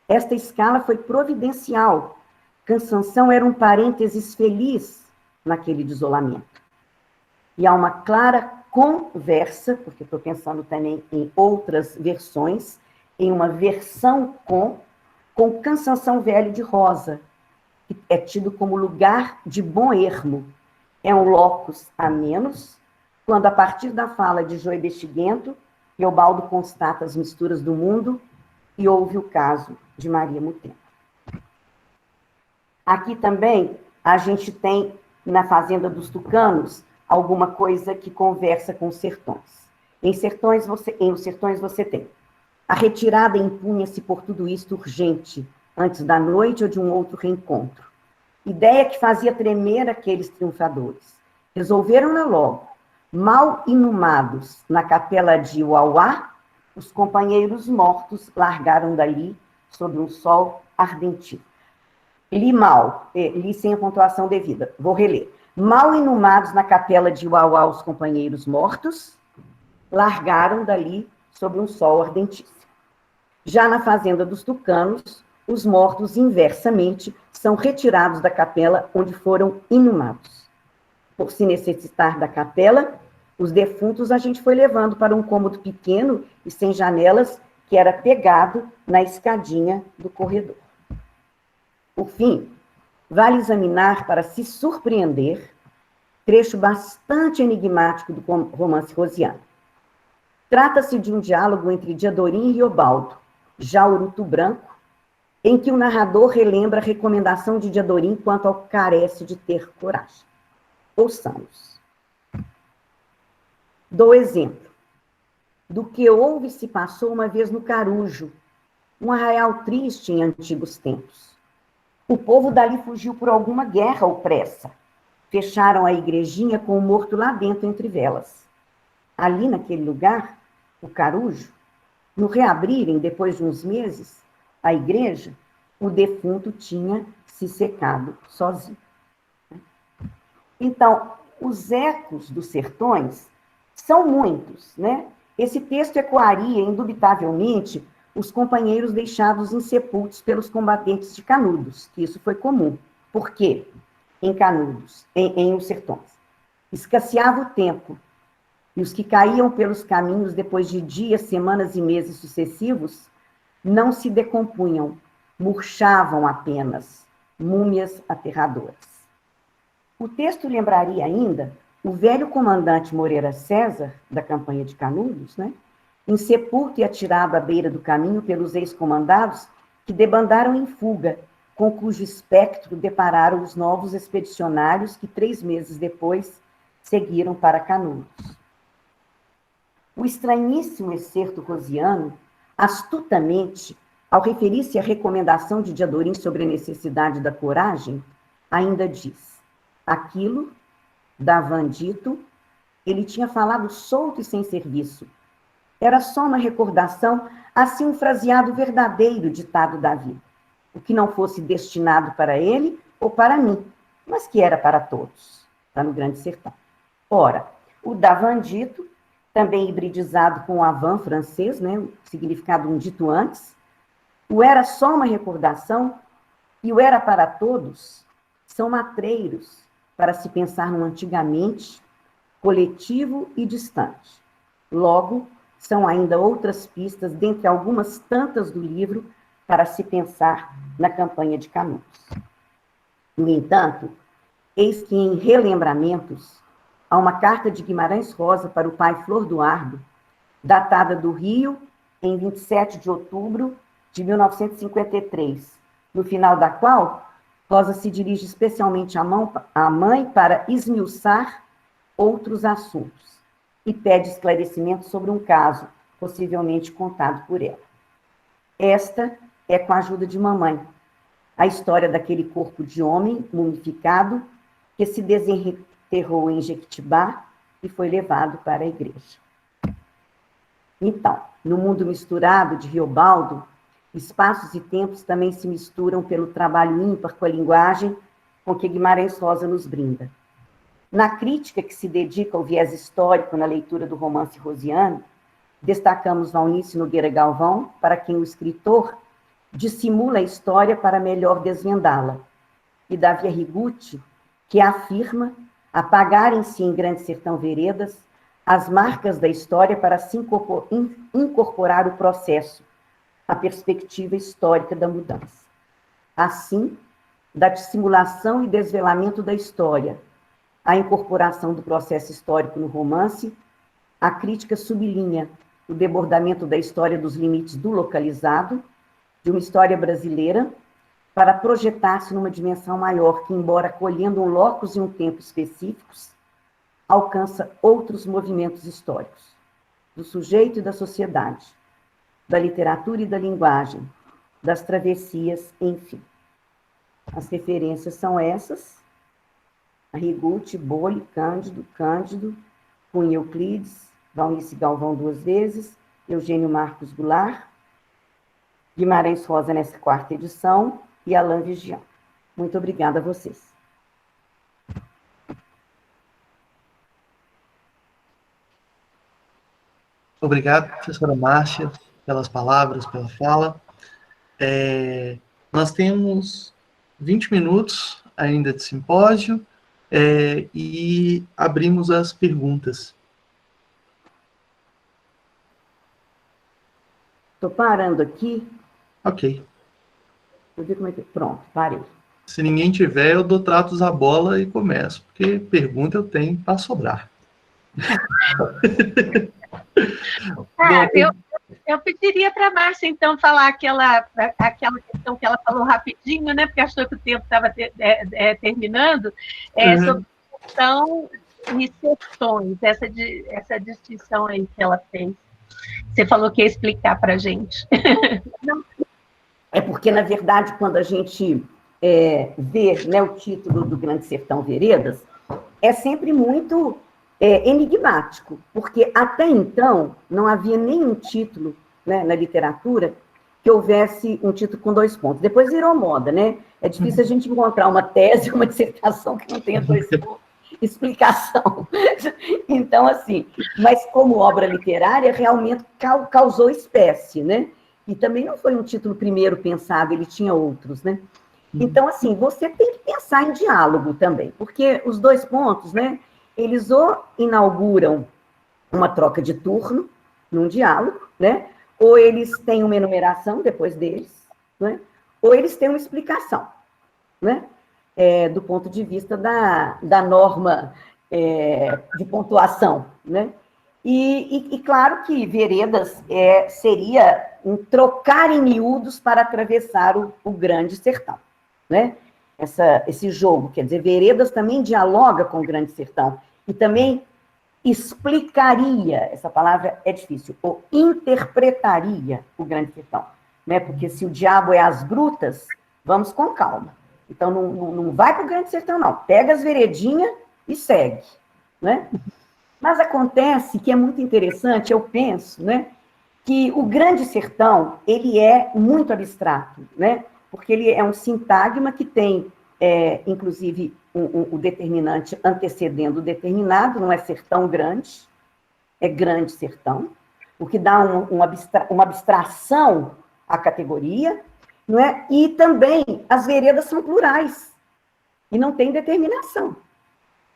Esta escala foi providencial. Cansanção era um parênteses feliz naquele desolamento. E há uma clara conversa, porque estou pensando também em outras versões, em uma versão com Cansanção Velho de Rosa, que é tido como lugar de bom ermo. É um locus a menos, quando, a partir da fala de Joe Bexiguento, Teobaldo constata as misturas do mundo e ouve o caso de Maria Mutema. Aqui também a gente tem, na Fazenda dos Tucanos, alguma coisa que conversa com os sertões. Em Os Sertões você tem: a retirada impunha-se por tudo isto urgente, antes da noite ou de um outro reencontro. Ideia que fazia tremer aqueles triunfadores. Resolveram-na logo. Mal inumados na capela de Uauá, os companheiros mortos largaram dali sob um sol ardentíssimo. Li sem a pontuação devida, vou reler. Mal inumados na capela de Uauá, os companheiros mortos largaram dali sob um sol ardentíssimo. Já na Fazenda dos Tucanos, os mortos, inversamente, são retirados da capela onde foram inumados. Por se necessitar da capela, os defuntos a gente foi levando para um cômodo pequeno e sem janelas, que era pegado na escadinha do corredor. Por fim, vale examinar, para se surpreender, trecho bastante enigmático do romance rosiano. Trata-se de um diálogo entre Diadorim e Riobaldo, já Urutu Branco, em que o narrador relembra a recomendação de Diadorim quanto ao que carece de ter coragem. Ouçamos. Dou exemplo do que houve e se passou uma vez no Carujo, um arraial triste em antigos tempos. O povo dali fugiu por alguma guerra ou pressa. Fecharam a igrejinha com o morto lá dentro entre velas. Ali, naquele lugar, o Carujo, no reabrirem, depois de uns meses, a igreja, o defunto tinha se secado sozinho. Então, os ecos dos sertões são muitos, né? Esse texto ecoaria, indubitavelmente, os companheiros deixados insepultos pelos combatentes de Canudos, que isso foi comum. Por quê? Em Canudos, em Os Sertões. Escasseava o tempo, e os que caíam pelos caminhos depois de dias, semanas e meses sucessivos, não se decompunham, murchavam apenas, múmias aterradoras. O texto lembraria ainda o velho comandante Moreira César, da campanha de Canudos, né? Insepulto e atirado à beira do caminho pelos ex-comandados que debandaram em fuga, com cujo espectro depararam os novos expedicionários que 3 meses depois seguiram para Canudos. O estranhíssimo excerto rosiano, astutamente, ao referir-se à recomendação de Diadorim sobre a necessidade da coragem, ainda diz: aquilo, Davan dito, ele tinha falado solto e sem serviço. Era só uma recordação, assim um fraseado verdadeiro ditado da vida, o que não fosse destinado para ele ou para mim, mas que era para todos. Está no Grande Sertão. Ora, o Davan dito, também hibridizado com o avan francês, né, o significado um dito antes, o era só uma recordação e o era para todos, são matreiros para se pensar no antigamente, coletivo e distante. Logo, são ainda outras pistas, dentre algumas tantas do livro, para se pensar na campanha de Canudos. No entanto, eis que em Relembramentos, há uma carta de Guimarães Rosa para o pai Flor do Ardo, datada do Rio, em 27 de outubro de 1953, no final da qual Rosa se dirige especialmente à mãe para esmiuçar outros assuntos e pede esclarecimento sobre um caso possivelmente contado por ela. Esta é, com a ajuda de mamãe, a história daquele corpo de homem mumificado que se desenterrou em Jequitibá e foi levado para a igreja. Então, no mundo misturado de Riobaldo, espaços e tempos também se misturam pelo trabalho ímpar com a linguagem com que Guimarães Rosa nos brinda. Na crítica que se dedica ao viés histórico na leitura do romance rosiano, destacamos Valnice Nogueira Galvão, para quem o escritor dissimula a história para melhor desvendá-la, e Davi Arrigucci, que afirma apagar em si em Grande Sertão Veredas as marcas da história para se incorporar o processo, a perspectiva histórica da mudança. Assim, da dissimulação e desvelamento da história, a incorporação do processo histórico no romance, a crítica sublinha o debordamento da história dos limites do localizado, de uma história brasileira, para projetar-se numa dimensão maior que, embora acolhendo um locus e um tempo específicos, alcança outros movimentos históricos, do sujeito e da sociedade, da literatura e da linguagem, das travessias, enfim. As referências são essas: Arrigucci, Bolle, Cândido, Cunha Euclides, Valnice Galvão 2 vezes, Eugênio Marcos Goulart, Guimarães Rosa nessa 4ª edição e Alain Vigian. Muito obrigada a vocês. Obrigado, professora Márcia, pelas palavras, pela fala. Nós temos 20 minutos ainda de simpósio e abrimos as perguntas. Estou parando aqui. Ok. Vou ver como é que... Pronto, parei. Se ninguém tiver, eu dou tratos à bola e começo, porque pergunta eu tenho para sobrar. Eu pediria para a Márcia, então, falar aquela questão que ela falou rapidinho, né, porque achou que o tempo estava terminando, sobre a questão e sertões, essa distinção aí que ela fez. Você falou que ia explicar para a gente. É porque, na verdade, quando a gente vê, né, o título do Grande Sertão Veredas, é sempre muito enigmático, porque até então não havia nenhum título, né, na literatura que houvesse um título com 2 pontos. Depois virou moda, né? É difícil a gente encontrar uma tese, uma dissertação que não tenha 2 pontos. Explicação. Então, assim, mas como obra literária, realmente causou espécie, né? E também não foi um título primeiro pensado, ele tinha outros, né? Então, assim, você tem que pensar em diálogo também, porque os 2 pontos, né, eles ou inauguram uma troca de turno num diálogo, né, ou eles têm uma enumeração depois deles, né, ou eles têm uma explicação, né, do ponto de vista da norma de pontuação, né. E claro que Veredas seria um trocar em miúdos para atravessar o Grande Sertão, né? Esse jogo, quer dizer, Veredas também dialoga com o Grande Sertão e também explicaria, essa palavra é difícil, ou interpretaria o Grande Sertão, né? Porque se o diabo é as grutas, vamos com calma. Então, não vai para o Grande Sertão, não. Pega as veredinhas e segue, né? Mas acontece que é muito interessante, eu penso, né, que o Grande Sertão, ele é muito abstrato, né? Porque ele é um sintagma que tem, inclusive, o determinante antecedendo o determinado, não é sertão grande, é Grande Sertão, o que dá uma abstração à categoria, não é? E também as veredas são plurais, e não tem determinação,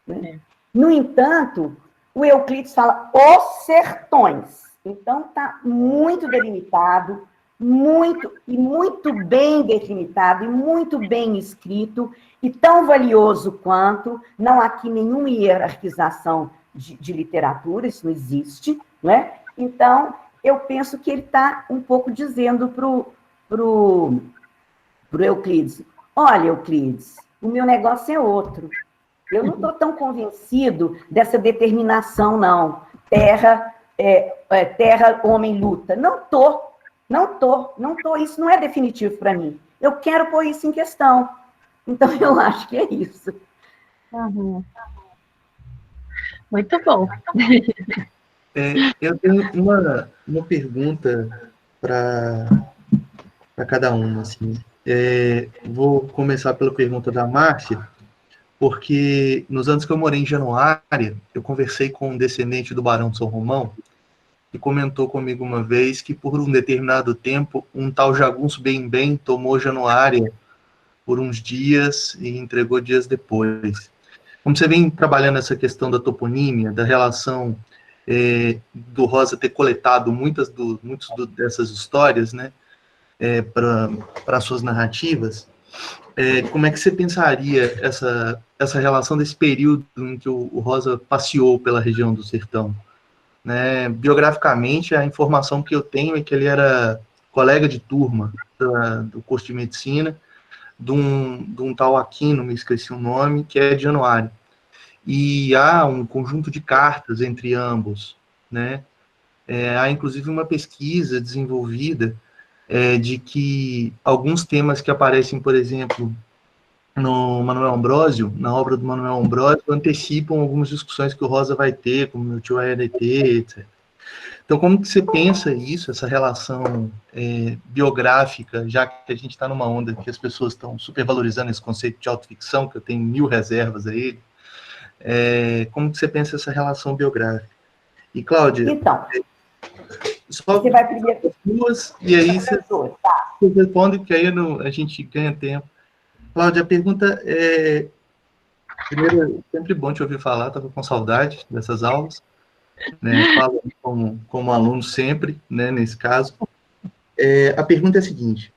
né? No entanto, o Euclides fala os sertões, então está muito delimitado, muito bem delimitado e muito bem escrito, e tão valioso quanto, não há aqui nenhuma hierarquização de literatura, isso não existe, né? Então, eu penso que ele está um pouco dizendo pro Euclides, olha, Euclides, o meu negócio é outro, eu não estou tão convencido dessa determinação, não, terra terra, homem, luta. Não tô. Isso não é definitivo para mim. Eu quero pôr isso em questão. Então, eu acho que é isso. Uhum. Muito bom. Eu tenho uma pergunta para cada uma, assim. Vou começar pela pergunta da Márcia, porque nos anos que eu morei em Januária, eu conversei com um descendente do Barão de São Romão, que comentou comigo uma vez que, por um determinado tempo, um tal Jagunço Bem tomou Januária por uns dias e entregou dias depois. Como você vem trabalhando essa questão da toponímia, da relação do Rosa ter coletado muitas dessas histórias, né, para suas narrativas, como é que você pensaria essa relação desse período em que o Rosa passeou pela região do Sertão? Né? Biograficamente, a informação que eu tenho é que ele era colega de turma do curso de medicina, de um tal Aquino, me esqueci o nome, que é de Januário. E há um conjunto de cartas entre ambos, né? Há, inclusive, uma pesquisa desenvolvida de que alguns temas que aparecem, por exemplo, no Manuel Ambrósio, na obra do Manuel Ambrósio, antecipam algumas discussões que o Rosa vai ter, como meu tio vai ter, etc. Então, como que você pensa isso, essa relação biográfica, já que a gente está numa onda que as pessoas estão supervalorizando esse conceito de autoficção, que eu tenho 1000 reservas a ele, como que você pensa essa relação biográfica? E, Cláudia, então, só você vai primeiro... duas, e aí você responde, que aí a gente ganha tempo. Cláudia, a pergunta é... Primeiro, sempre bom te ouvir falar, estava com saudade dessas aulas, né? Falo como aluno sempre, né, nesse caso. A pergunta é a seguinte: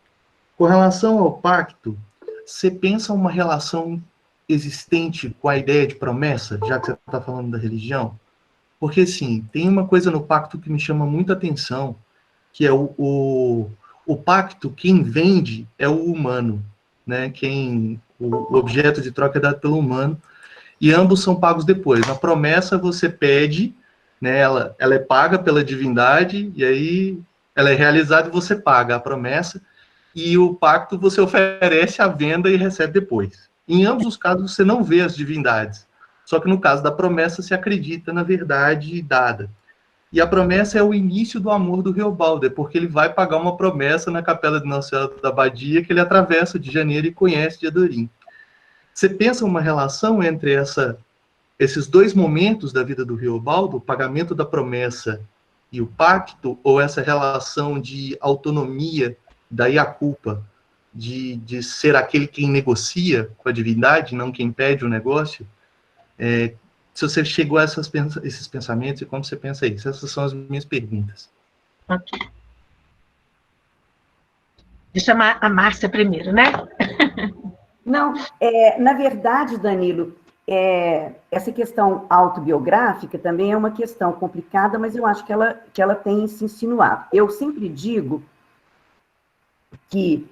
com relação ao pacto, você pensa uma relação existente com a ideia de promessa, já que você está falando da religião? Porque, sim, tem uma coisa no pacto que me chama muita atenção, que é o pacto, quem vende é o humano, né? O objeto de troca é dado pelo humano, e ambos são pagos depois. Na promessa, você pede, né? Ela é paga pela divindade, e aí ela é realizada e você paga a promessa, e o pacto você oferece à venda e recebe depois. Em ambos os casos, você não vê as divindades. Só que no caso da promessa, se acredita na verdade dada. E a promessa é o início do amor do Reobaldo, porque ele vai pagar uma promessa na capela de Nossa Senhora da Abadia, que ele atravessa de Janeiro e conhece de Adorim. Você pensa uma relação entre esses dois momentos da vida do Reobaldo, o pagamento da promessa e o pacto, ou essa relação de autonomia, daí a culpa, de ser aquele quem negocia com a divindade, não quem pede o negócio? Se você chegou a esses pensamentos, e como você pensa isso? Essas são as minhas perguntas. Ok. Deixa a Márcia primeiro, né? Não, na verdade, Danilo, essa questão autobiográfica também é uma questão complicada, mas eu acho que ela tem se insinuado. Eu sempre digo que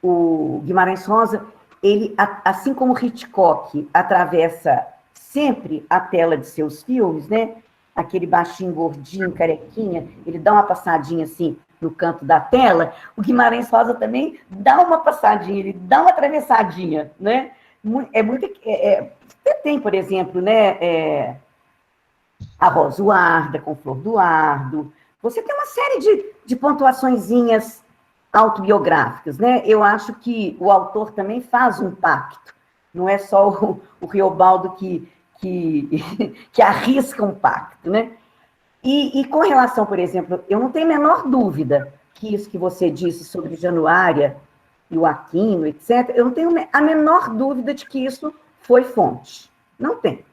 o Guimarães Rosa, ele, assim como Hitchcock atravessa sempre a tela de seus filmes, né? Aquele baixinho, gordinho, carequinha, ele dá uma passadinha assim no canto da tela, o Guimarães Rosa também dá uma passadinha, ele dá uma atravessadinha, né? Você tem, por exemplo, né, a Rosuarda com Flor do Ardo, você tem uma série de pontuaçõezinhas autobiográficas, né? Eu acho que o autor também faz um pacto, não é só o Reobaldo que arrisca um pacto, né? E com relação, por exemplo, eu não tenho a menor dúvida que isso que você disse sobre Januária e o Aquino, etc., eu não tenho a menor dúvida de que isso foi fonte. Não tem.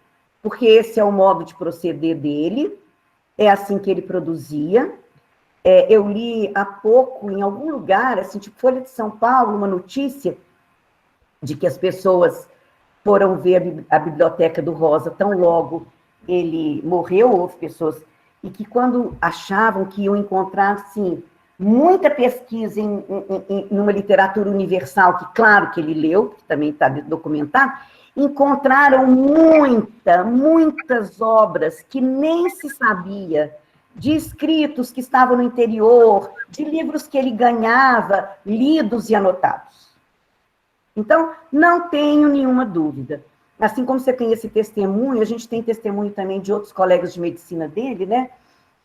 Porque esse é o modo de proceder dele, é assim que ele produzia. Eu li há pouco, em algum lugar, assim, tipo Folha de São Paulo, uma notícia de que as pessoas foram ver a biblioteca do Rosa tão logo ele morreu, houve pessoas, e que quando achavam que iam encontrar, assim, muita pesquisa numa literatura universal, que claro que ele leu, que também está documentado, encontraram muitas obras que nem se sabia de escritos que estavam no interior, de livros que ele ganhava, lidos e anotados. Então, não tenho nenhuma dúvida. Assim como você tem esse testemunho, a gente tem testemunho também de outros colegas de medicina dele, né?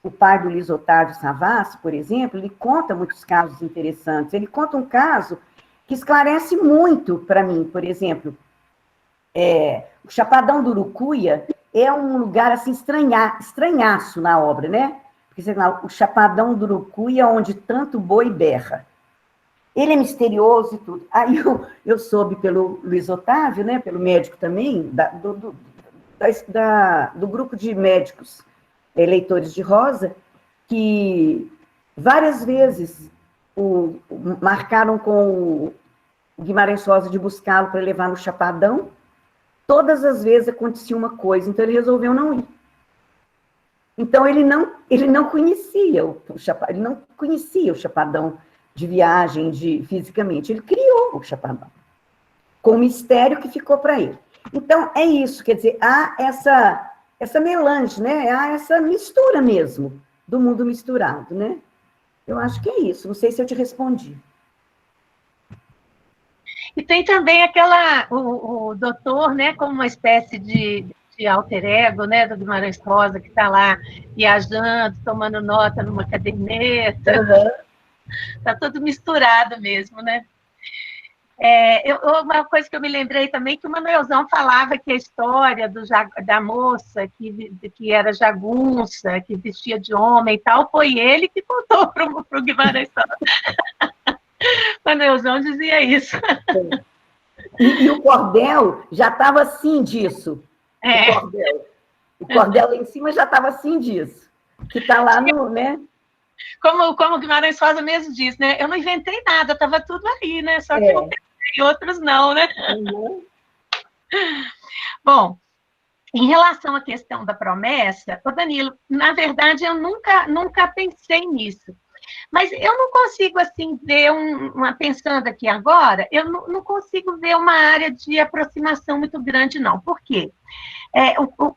O pai do Luiz Otávio Savassi, por exemplo, ele conta muitos casos interessantes. Ele conta um caso que esclarece muito para mim, por exemplo. O Chapadão do Urucuia é um lugar assim estranhaço na obra, né? Porque você fala, o Chapadão do Urucuia, onde tanto boi berra. Ele é misterioso e tudo. Aí eu soube pelo Luiz Otávio, né, pelo médico também, do grupo de médicos eleitores de Rosa, que várias vezes marcaram com o Guimarães Rosa de buscá-lo para levar no Chapadão. Todas as vezes acontecia uma coisa, então ele resolveu não ir. Então ele não conhecia ele não conhecia o Chapadão de viagem, fisicamente. Ele criou o Chapadão, com o mistério que ficou para ele. Então, é isso, quer dizer, há essa melange, né? Há essa mistura mesmo, do mundo misturado, né? Eu acho que é isso, não sei se eu te respondi. E tem também o doutor, né, como uma espécie de alter ego, né, do Guimarães Rosa, que está lá viajando, tomando nota numa caderneta. Está tudo misturado mesmo, né? Uma coisa que eu me lembrei também, que o Manuelzão falava que a história da moça que era jagunça, que vestia de homem e tal, foi ele que contou para o Guimarães Rosa. Manuelzão dizia isso. E o cordel já estava assim disso. O cordel lá em cima já estava assim disso. Que está lá no, né? Como o Guimarães Rosa mesmo diz, né? Eu não inventei nada, estava tudo aí, né? Só que eu pensei, outros não, né? Bom, em relação à questão da promessa, Danilo, na verdade, eu nunca pensei nisso. Mas eu não consigo, assim, ver pensando aqui agora, eu não consigo ver uma área de aproximação muito grande, não. Por quê?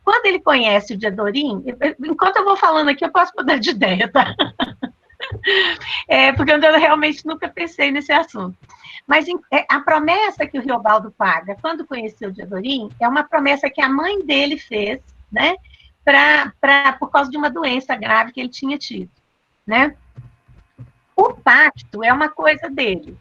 Quando ele conhece o Diadorim, enquanto eu vou falando aqui, eu posso mudar de ideia, tá? Porque eu realmente nunca pensei nesse assunto. Mas a promessa que o Riobaldo paga quando conheceu o Diadorim é uma promessa que a mãe dele fez, né? Por causa de uma doença grave que ele tinha tido, né? O pacto é uma coisa dele.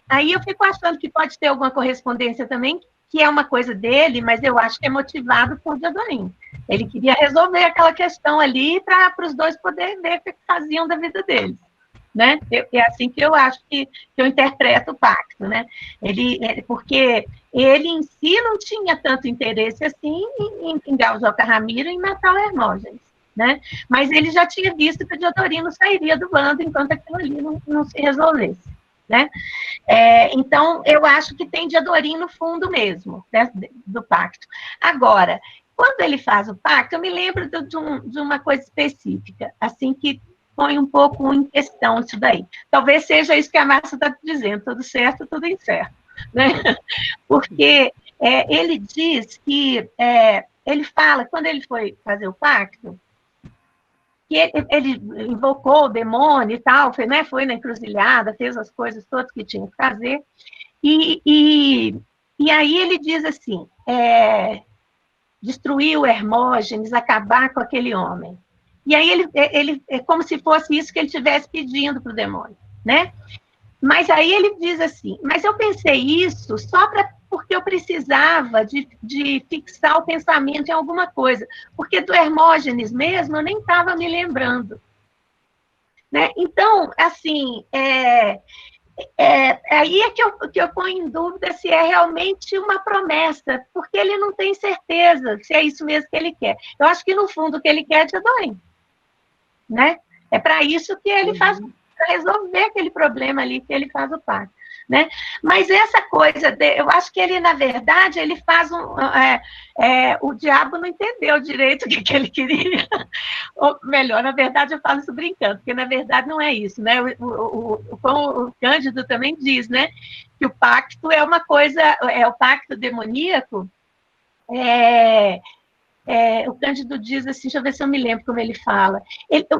Aí eu fico achando que pode ter alguma correspondência também, que é uma coisa dele, mas eu acho que é motivado por Diadorim. Ele queria resolver aquela questão ali para os dois poderem ver o que faziam da vida deles. Né? É assim que eu acho que eu interpreto o pacto. Né? Porque ele em si não tinha tanto interesse assim em pingar o Joca Ramiro e matar o Hermógenes. Né? Mas ele já tinha visto que o Diadorim não sairia do bando enquanto aquilo ali não se resolvesse. Né? Então, eu acho que tem Diadorim no fundo mesmo, né, do pacto. Agora, quando ele faz o pacto, eu me lembro de uma coisa específica, assim, que põe um pouco em questão isso daí. Talvez seja isso que a Márcia está dizendo, tudo certo, tudo incerto. Né? Porque ele diz que, ele fala, quando ele foi fazer o pacto, que ele invocou o demônio e tal, foi na encruzilhada, fez as coisas todas que tinha que fazer, e aí ele diz assim, destruir o Hermógenes, acabar com aquele homem. E aí ele é como se fosse isso que ele estivesse pedindo para o demônio, né? Mas aí ele diz assim, mas eu pensei isso só porque eu precisava de fixar o pensamento em alguma coisa, porque do Hermógenes mesmo eu nem estava me lembrando. Né? Então, assim, aí é que eu ponho em dúvida se é realmente uma promessa, porque ele não tem certeza se é isso mesmo que ele quer. Eu acho que, no fundo, o que ele quer é Diadorim. Né? É para isso que ele faz, para resolver aquele problema ali que ele faz o pacto. Né? Mas essa coisa, eu acho que ele, na verdade, ele faz o diabo não entendeu direito o que ele queria. Ou melhor, na verdade, eu falo isso brincando, porque na verdade não é isso. Né? O Cândido também diz, né, que o pacto é uma coisa, o pacto demoníaco o Cândido diz assim, deixa eu ver se eu me lembro como ele fala,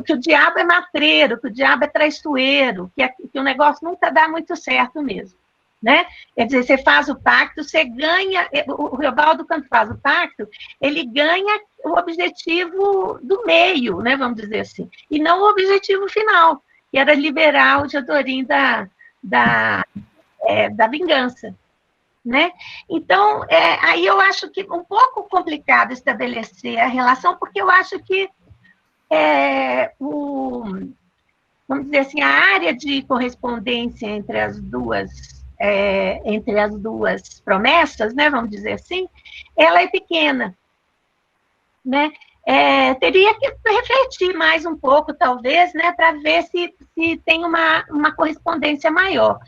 que o diabo é matreiro, que o diabo é traiçoeiro, que o negócio nunca dá muito certo mesmo. Né? Quer dizer, você faz o pacto, você ganha, o Riobaldo, quando faz o pacto, ele ganha o objetivo do meio, né, vamos dizer assim, e não o objetivo final, que era liberar o Diadorim da vingança. Né? Então, aí eu acho que um pouco complicado estabelecer a relação, porque eu acho que vamos dizer assim, a área de correspondência entre as duas promessas, né, vamos dizer assim, ela é pequena, né? Teria que refletir mais um pouco, talvez, né, para ver se tem uma correspondência maior.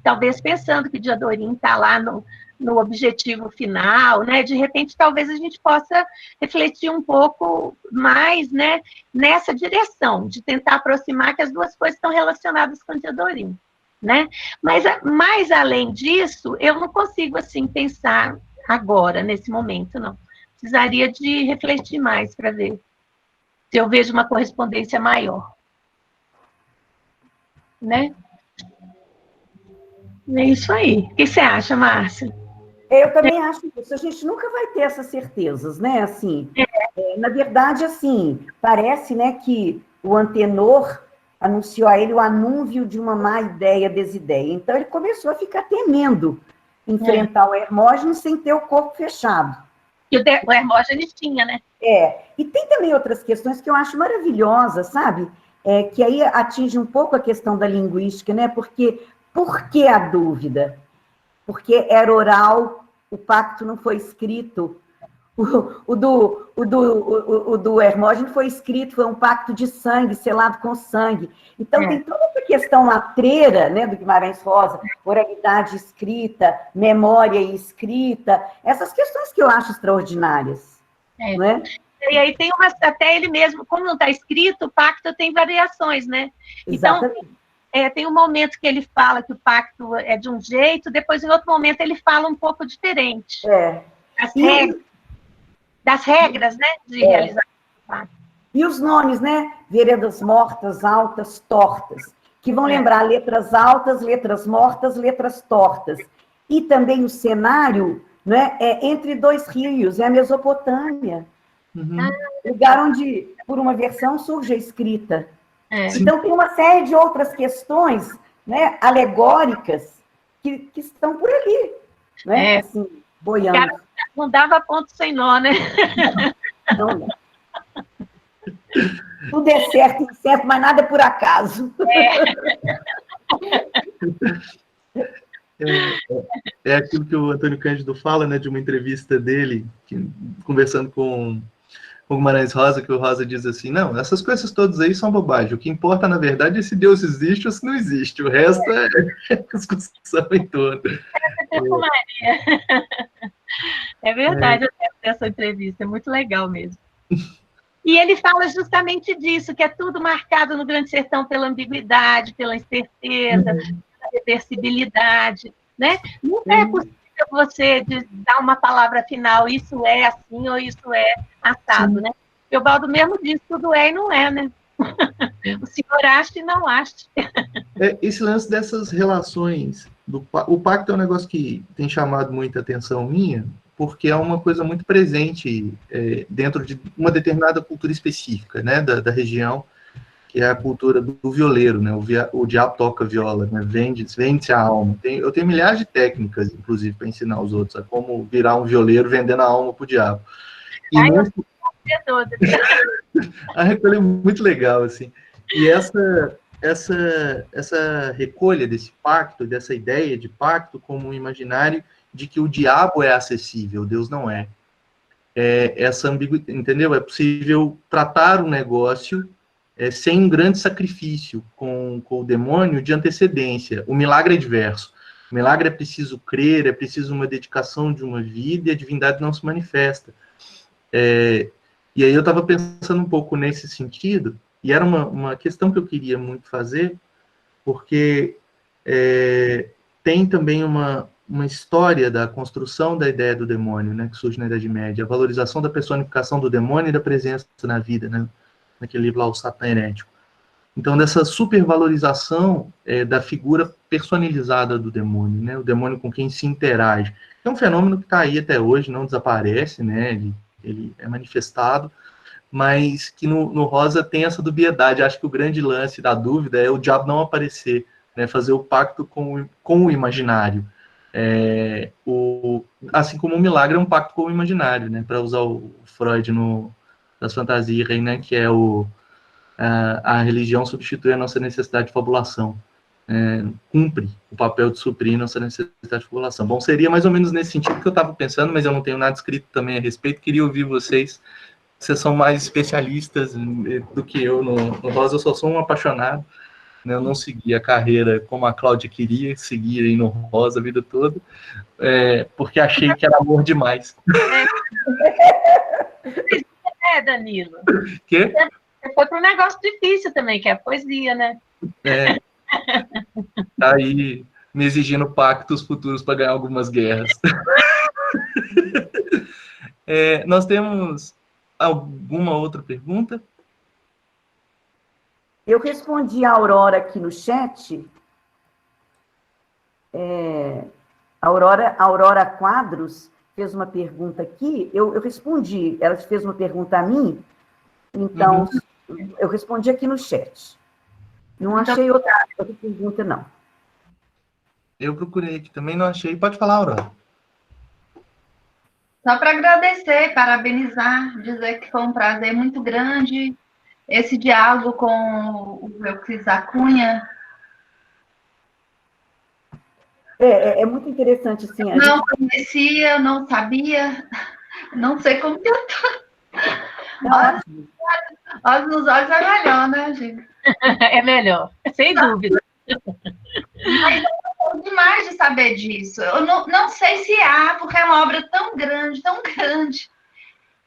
Talvez pensando que Diadorim está lá no objetivo final, né? De repente, talvez a gente possa refletir um pouco mais, né, nessa direção, de tentar aproximar que as duas coisas estão relacionadas com Diadorim, né? Mas, mais além disso, eu não consigo, assim, pensar agora, nesse momento, não. Precisaria de refletir mais para ver se eu vejo uma correspondência maior, né? É isso aí. O que você acha, Márcia? Eu também acho isso. A gente nunca vai ter essas certezas, né? Assim, na verdade, assim, parece, né, que o Antenor anunciou a ele o anúncio de uma má ideia, desideia. Então, ele começou a ficar temendo enfrentar o Hermógenes sem ter o corpo fechado. E o Hermógenes tinha, né? E tem também outras questões que eu acho maravilhosas, sabe? Que aí atinge um pouco a questão da linguística, né? Porque, por que a dúvida? Porque era oral, o pacto não foi escrito. O do Hermógenes foi escrito, foi um pacto de sangue, selado com sangue. Então, tem toda essa questão matreira, né, do Guimarães Rosa, oralidade escrita, memória escrita, essas questões que eu acho extraordinárias. Não é? E aí tem até ele mesmo, como não está escrito, o pacto tem variações, né? Exatamente. Então, tem um momento que ele fala que o pacto é de um jeito, depois, em outro momento, ele fala um pouco diferente. Das regras, né, de realizar o pacto. E os nomes, né? Veredas mortas, altas, tortas, que vão lembrar letras altas, letras mortas, letras tortas. E também o cenário, né, entre dois rios, é a Mesopotâmia. Lugar onde, por uma versão, surge a escrita. Então, tem uma série de outras questões, né, alegóricas que estão por ali, né? Assim, boiando. Cara, não dava ponto sem nó, né? Não. Tudo é certo e certo, mas nada é por acaso. É aquilo que o Antônio Cândido fala, né, de uma entrevista dele, conversando com o Guimarães Rosa, que o Rosa diz assim, não, essas coisas todas aí são bobagem, o que importa, na verdade, é se Deus existe ou se não existe, o resto é discussão em torno. É verdade, eu lembro dessa entrevista, é muito legal mesmo. E ele fala justamente disso, que é tudo marcado no Grande Sertão pela ambiguidade, pela incerteza, pela reversibilidade, né? Nunca é possível você dar uma palavra final, isso é assim ou isso é assado, né? O Baldo mesmo diz, tudo é e não é, né? O senhor acha e não acha. Esse lance dessas relações, o pacto é um negócio que tem chamado muita atenção minha, porque é uma coisa muito presente dentro de uma determinada cultura específica, né, da região, que é a cultura do violeiro, né, o diabo toca viola, né, vende-se a alma. Eu tenho milhares de técnicas, inclusive, para ensinar os outros a como virar um violeiro vendendo a alma para o diabo. E a recolha é muito legal, assim. E essa recolha desse pacto, dessa ideia de pacto como um imaginário de que o diabo é acessível, Deus não é. Essa ambiguidade, entendeu? É possível tratar o negócio sem um grande sacrifício com o demônio de antecedência. O milagre é diverso. O milagre é preciso crer, é preciso uma dedicação de uma vida e a divindade não se manifesta. E aí eu estava pensando um pouco nesse sentido, e era uma questão que eu queria muito fazer, porque tem também uma história da construção da ideia do demônio, né, que surge na Idade Média, a valorização da personificação do demônio e da presença na vida, né, naquele livro lá, O Satã Herético. Então, dessa supervalorização da figura personalizada do demônio, né, o demônio com quem se interage. É um fenômeno que está aí até hoje, não desaparece, né, ele é manifestado, mas que no Rosa tem essa dubiedade. Acho que o grande lance da dúvida é o diabo não aparecer, né, fazer o pacto com o imaginário. Assim como o milagre é um pacto com o imaginário, né, para usar o Freud das fantasias, né, que é a religião substitui a nossa necessidade de fabulação, cumpre o papel de suprir nossa necessidade de fabulação. Bom, seria mais ou menos nesse sentido que eu estava pensando, mas eu não tenho nada escrito também a respeito, queria ouvir vocês são mais especialistas do que eu no Rosa. Eu só sou um apaixonado, né? Eu não segui a carreira como a Cláudia queria, seguir aí no Rosa a vida toda, porque achei que era amor demais. Danilo? Quê? Você foi para um negócio difícil também, que é a poesia, né? Tá aí me exigindo pactos futuros para ganhar algumas guerras. Nós temos alguma outra pergunta? Eu respondi a Aurora aqui no chat. A Aurora Quadros fez uma pergunta aqui, eu respondi, ela fez uma pergunta a mim, então eu respondi aqui no chat. Não achei outra pergunta, não. Eu procurei aqui também, não achei. Pode falar, Aurora. Só para agradecer, parabenizar, dizer que foi um prazer muito grande esse diálogo com o Euclides da Cunha. É muito interessante, assim. Não conhecia, não sabia, não sei como que eu estou. Olhos nos olhos é melhor, né, gente? É melhor, sem dúvida. Mas eu gosto demais de saber disso. Eu não sei se há, porque é uma obra tão grande,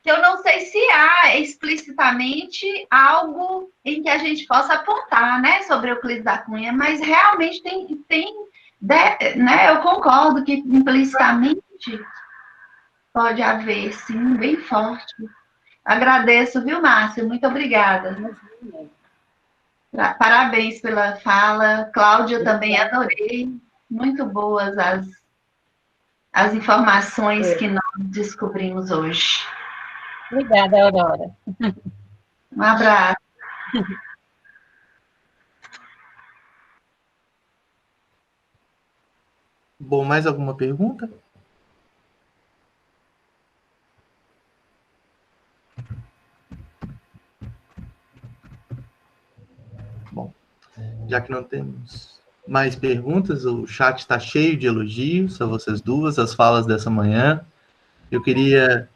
que eu não sei se há explicitamente algo em que a gente possa apontar, né, sobre Euclides da Cunha, mas realmente tem né, eu concordo que implicitamente pode haver, sim, bem forte. Agradeço, viu, Márcia? Muito obrigada. Parabéns pela fala. Cláudia, também adorei. Muito boas as informações que nós descobrimos hoje. Obrigada, Aurora. Um abraço. Bom, mais alguma pergunta? Bom, já que não temos mais perguntas, o chat está cheio de elogios a vocês duas, as falas dessa manhã. Eu queria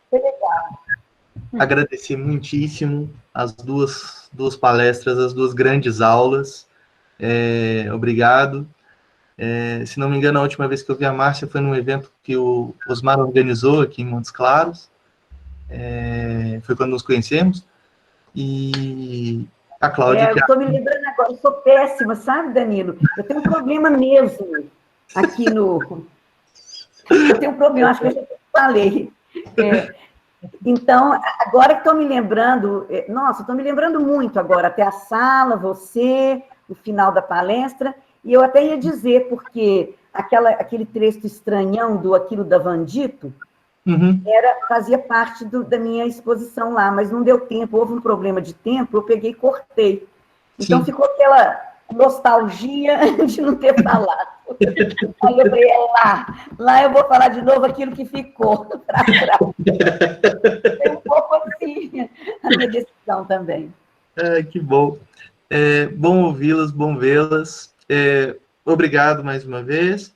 agradecer muitíssimo as duas palestras, as duas grandes aulas. Obrigado. Se não me engano, a última vez que eu vi a Márcia foi num evento que o Osmar organizou aqui em Montes Claros. Foi quando nos conhecemos. E a Cláudia... eu estou me lembrando agora, eu sou péssima, sabe, Danilo? Eu tenho um problema mesmo aqui no... Eu tenho um problema, acho que eu já falei. Então, agora que estou me lembrando... Nossa, estou me lembrando muito agora, até a sala, você, o final da palestra... E eu até ia dizer, porque aquele trecho estranhão do Aquilo da Vandito fazia parte da minha exposição lá, mas não deu tempo, houve um problema de tempo, eu peguei e cortei. Então, ficou aquela nostalgia de não ter falado. Aí eu falei, lá eu vou falar de novo aquilo que ficou para trás. Foi um pouco assim a minha decisão também. Que bom. Bom ouvi-las, bom vê-las. Obrigado mais uma vez.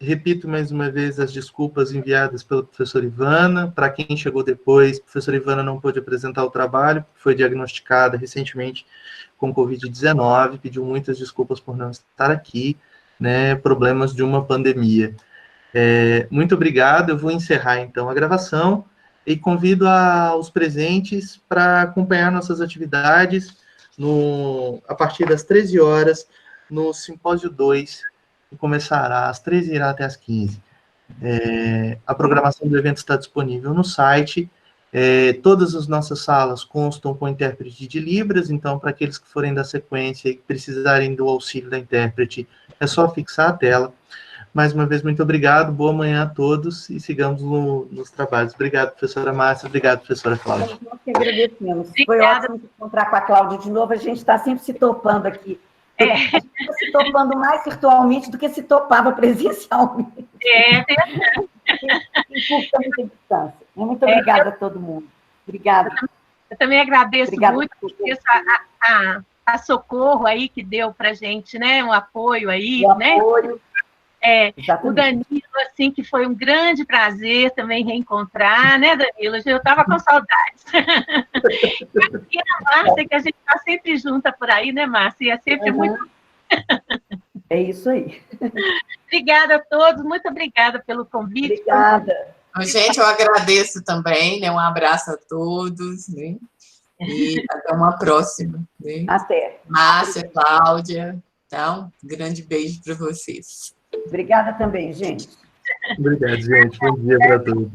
Repito mais uma vez as desculpas enviadas pela professora Ivana. Para quem chegou depois, a professora Ivana não pôde apresentar o trabalho, foi diagnosticada recentemente com Covid-19, pediu muitas desculpas por não estar aqui, né, problemas de uma pandemia. Muito obrigado, eu vou encerrar então a gravação e convido os presentes para acompanhar nossas atividades a partir das 13 horas, no Simpósio 2, que começará às 13 e irá até às 15. A programação do evento está disponível no site. Todas as nossas salas constam com intérprete de Libras, então, para aqueles que forem da sequência e precisarem do auxílio da intérprete, é só fixar a tela. Mais uma vez, muito obrigado, boa manhã a todos e sigamos nos trabalhos. Obrigado, professora Márcia, obrigado, professora Cláudia. Nós que agradecemos. Obrigada. Foi ótimo se encontrar com a Cláudia de novo, a gente está sempre se topando aqui. A gente está se topando mais virtualmente do que se topava presencialmente. Verdade. Encurta muita distância. Muito obrigada a todo mundo. Obrigada. Eu também agradeço Obrigada muito a Socorro aí que deu para a gente, né, um apoio aí, né? Apoio. O Danilo, assim, que foi um grande prazer também reencontrar, né, Danilo? Eu estava com saudades. E a Márcia, que a gente está sempre junta por aí, né, Márcia? E é sempre muito... É isso aí. Obrigada a todos, muito obrigada pelo convite. Obrigada. Gente, eu agradeço também, né? Um abraço a todos, né? E até uma próxima. Né? Até. Márcia, Cláudia, então, um grande beijo para vocês. Obrigada também, gente. Obrigado, gente. Bom dia para todos.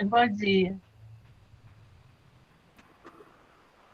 Bom dia.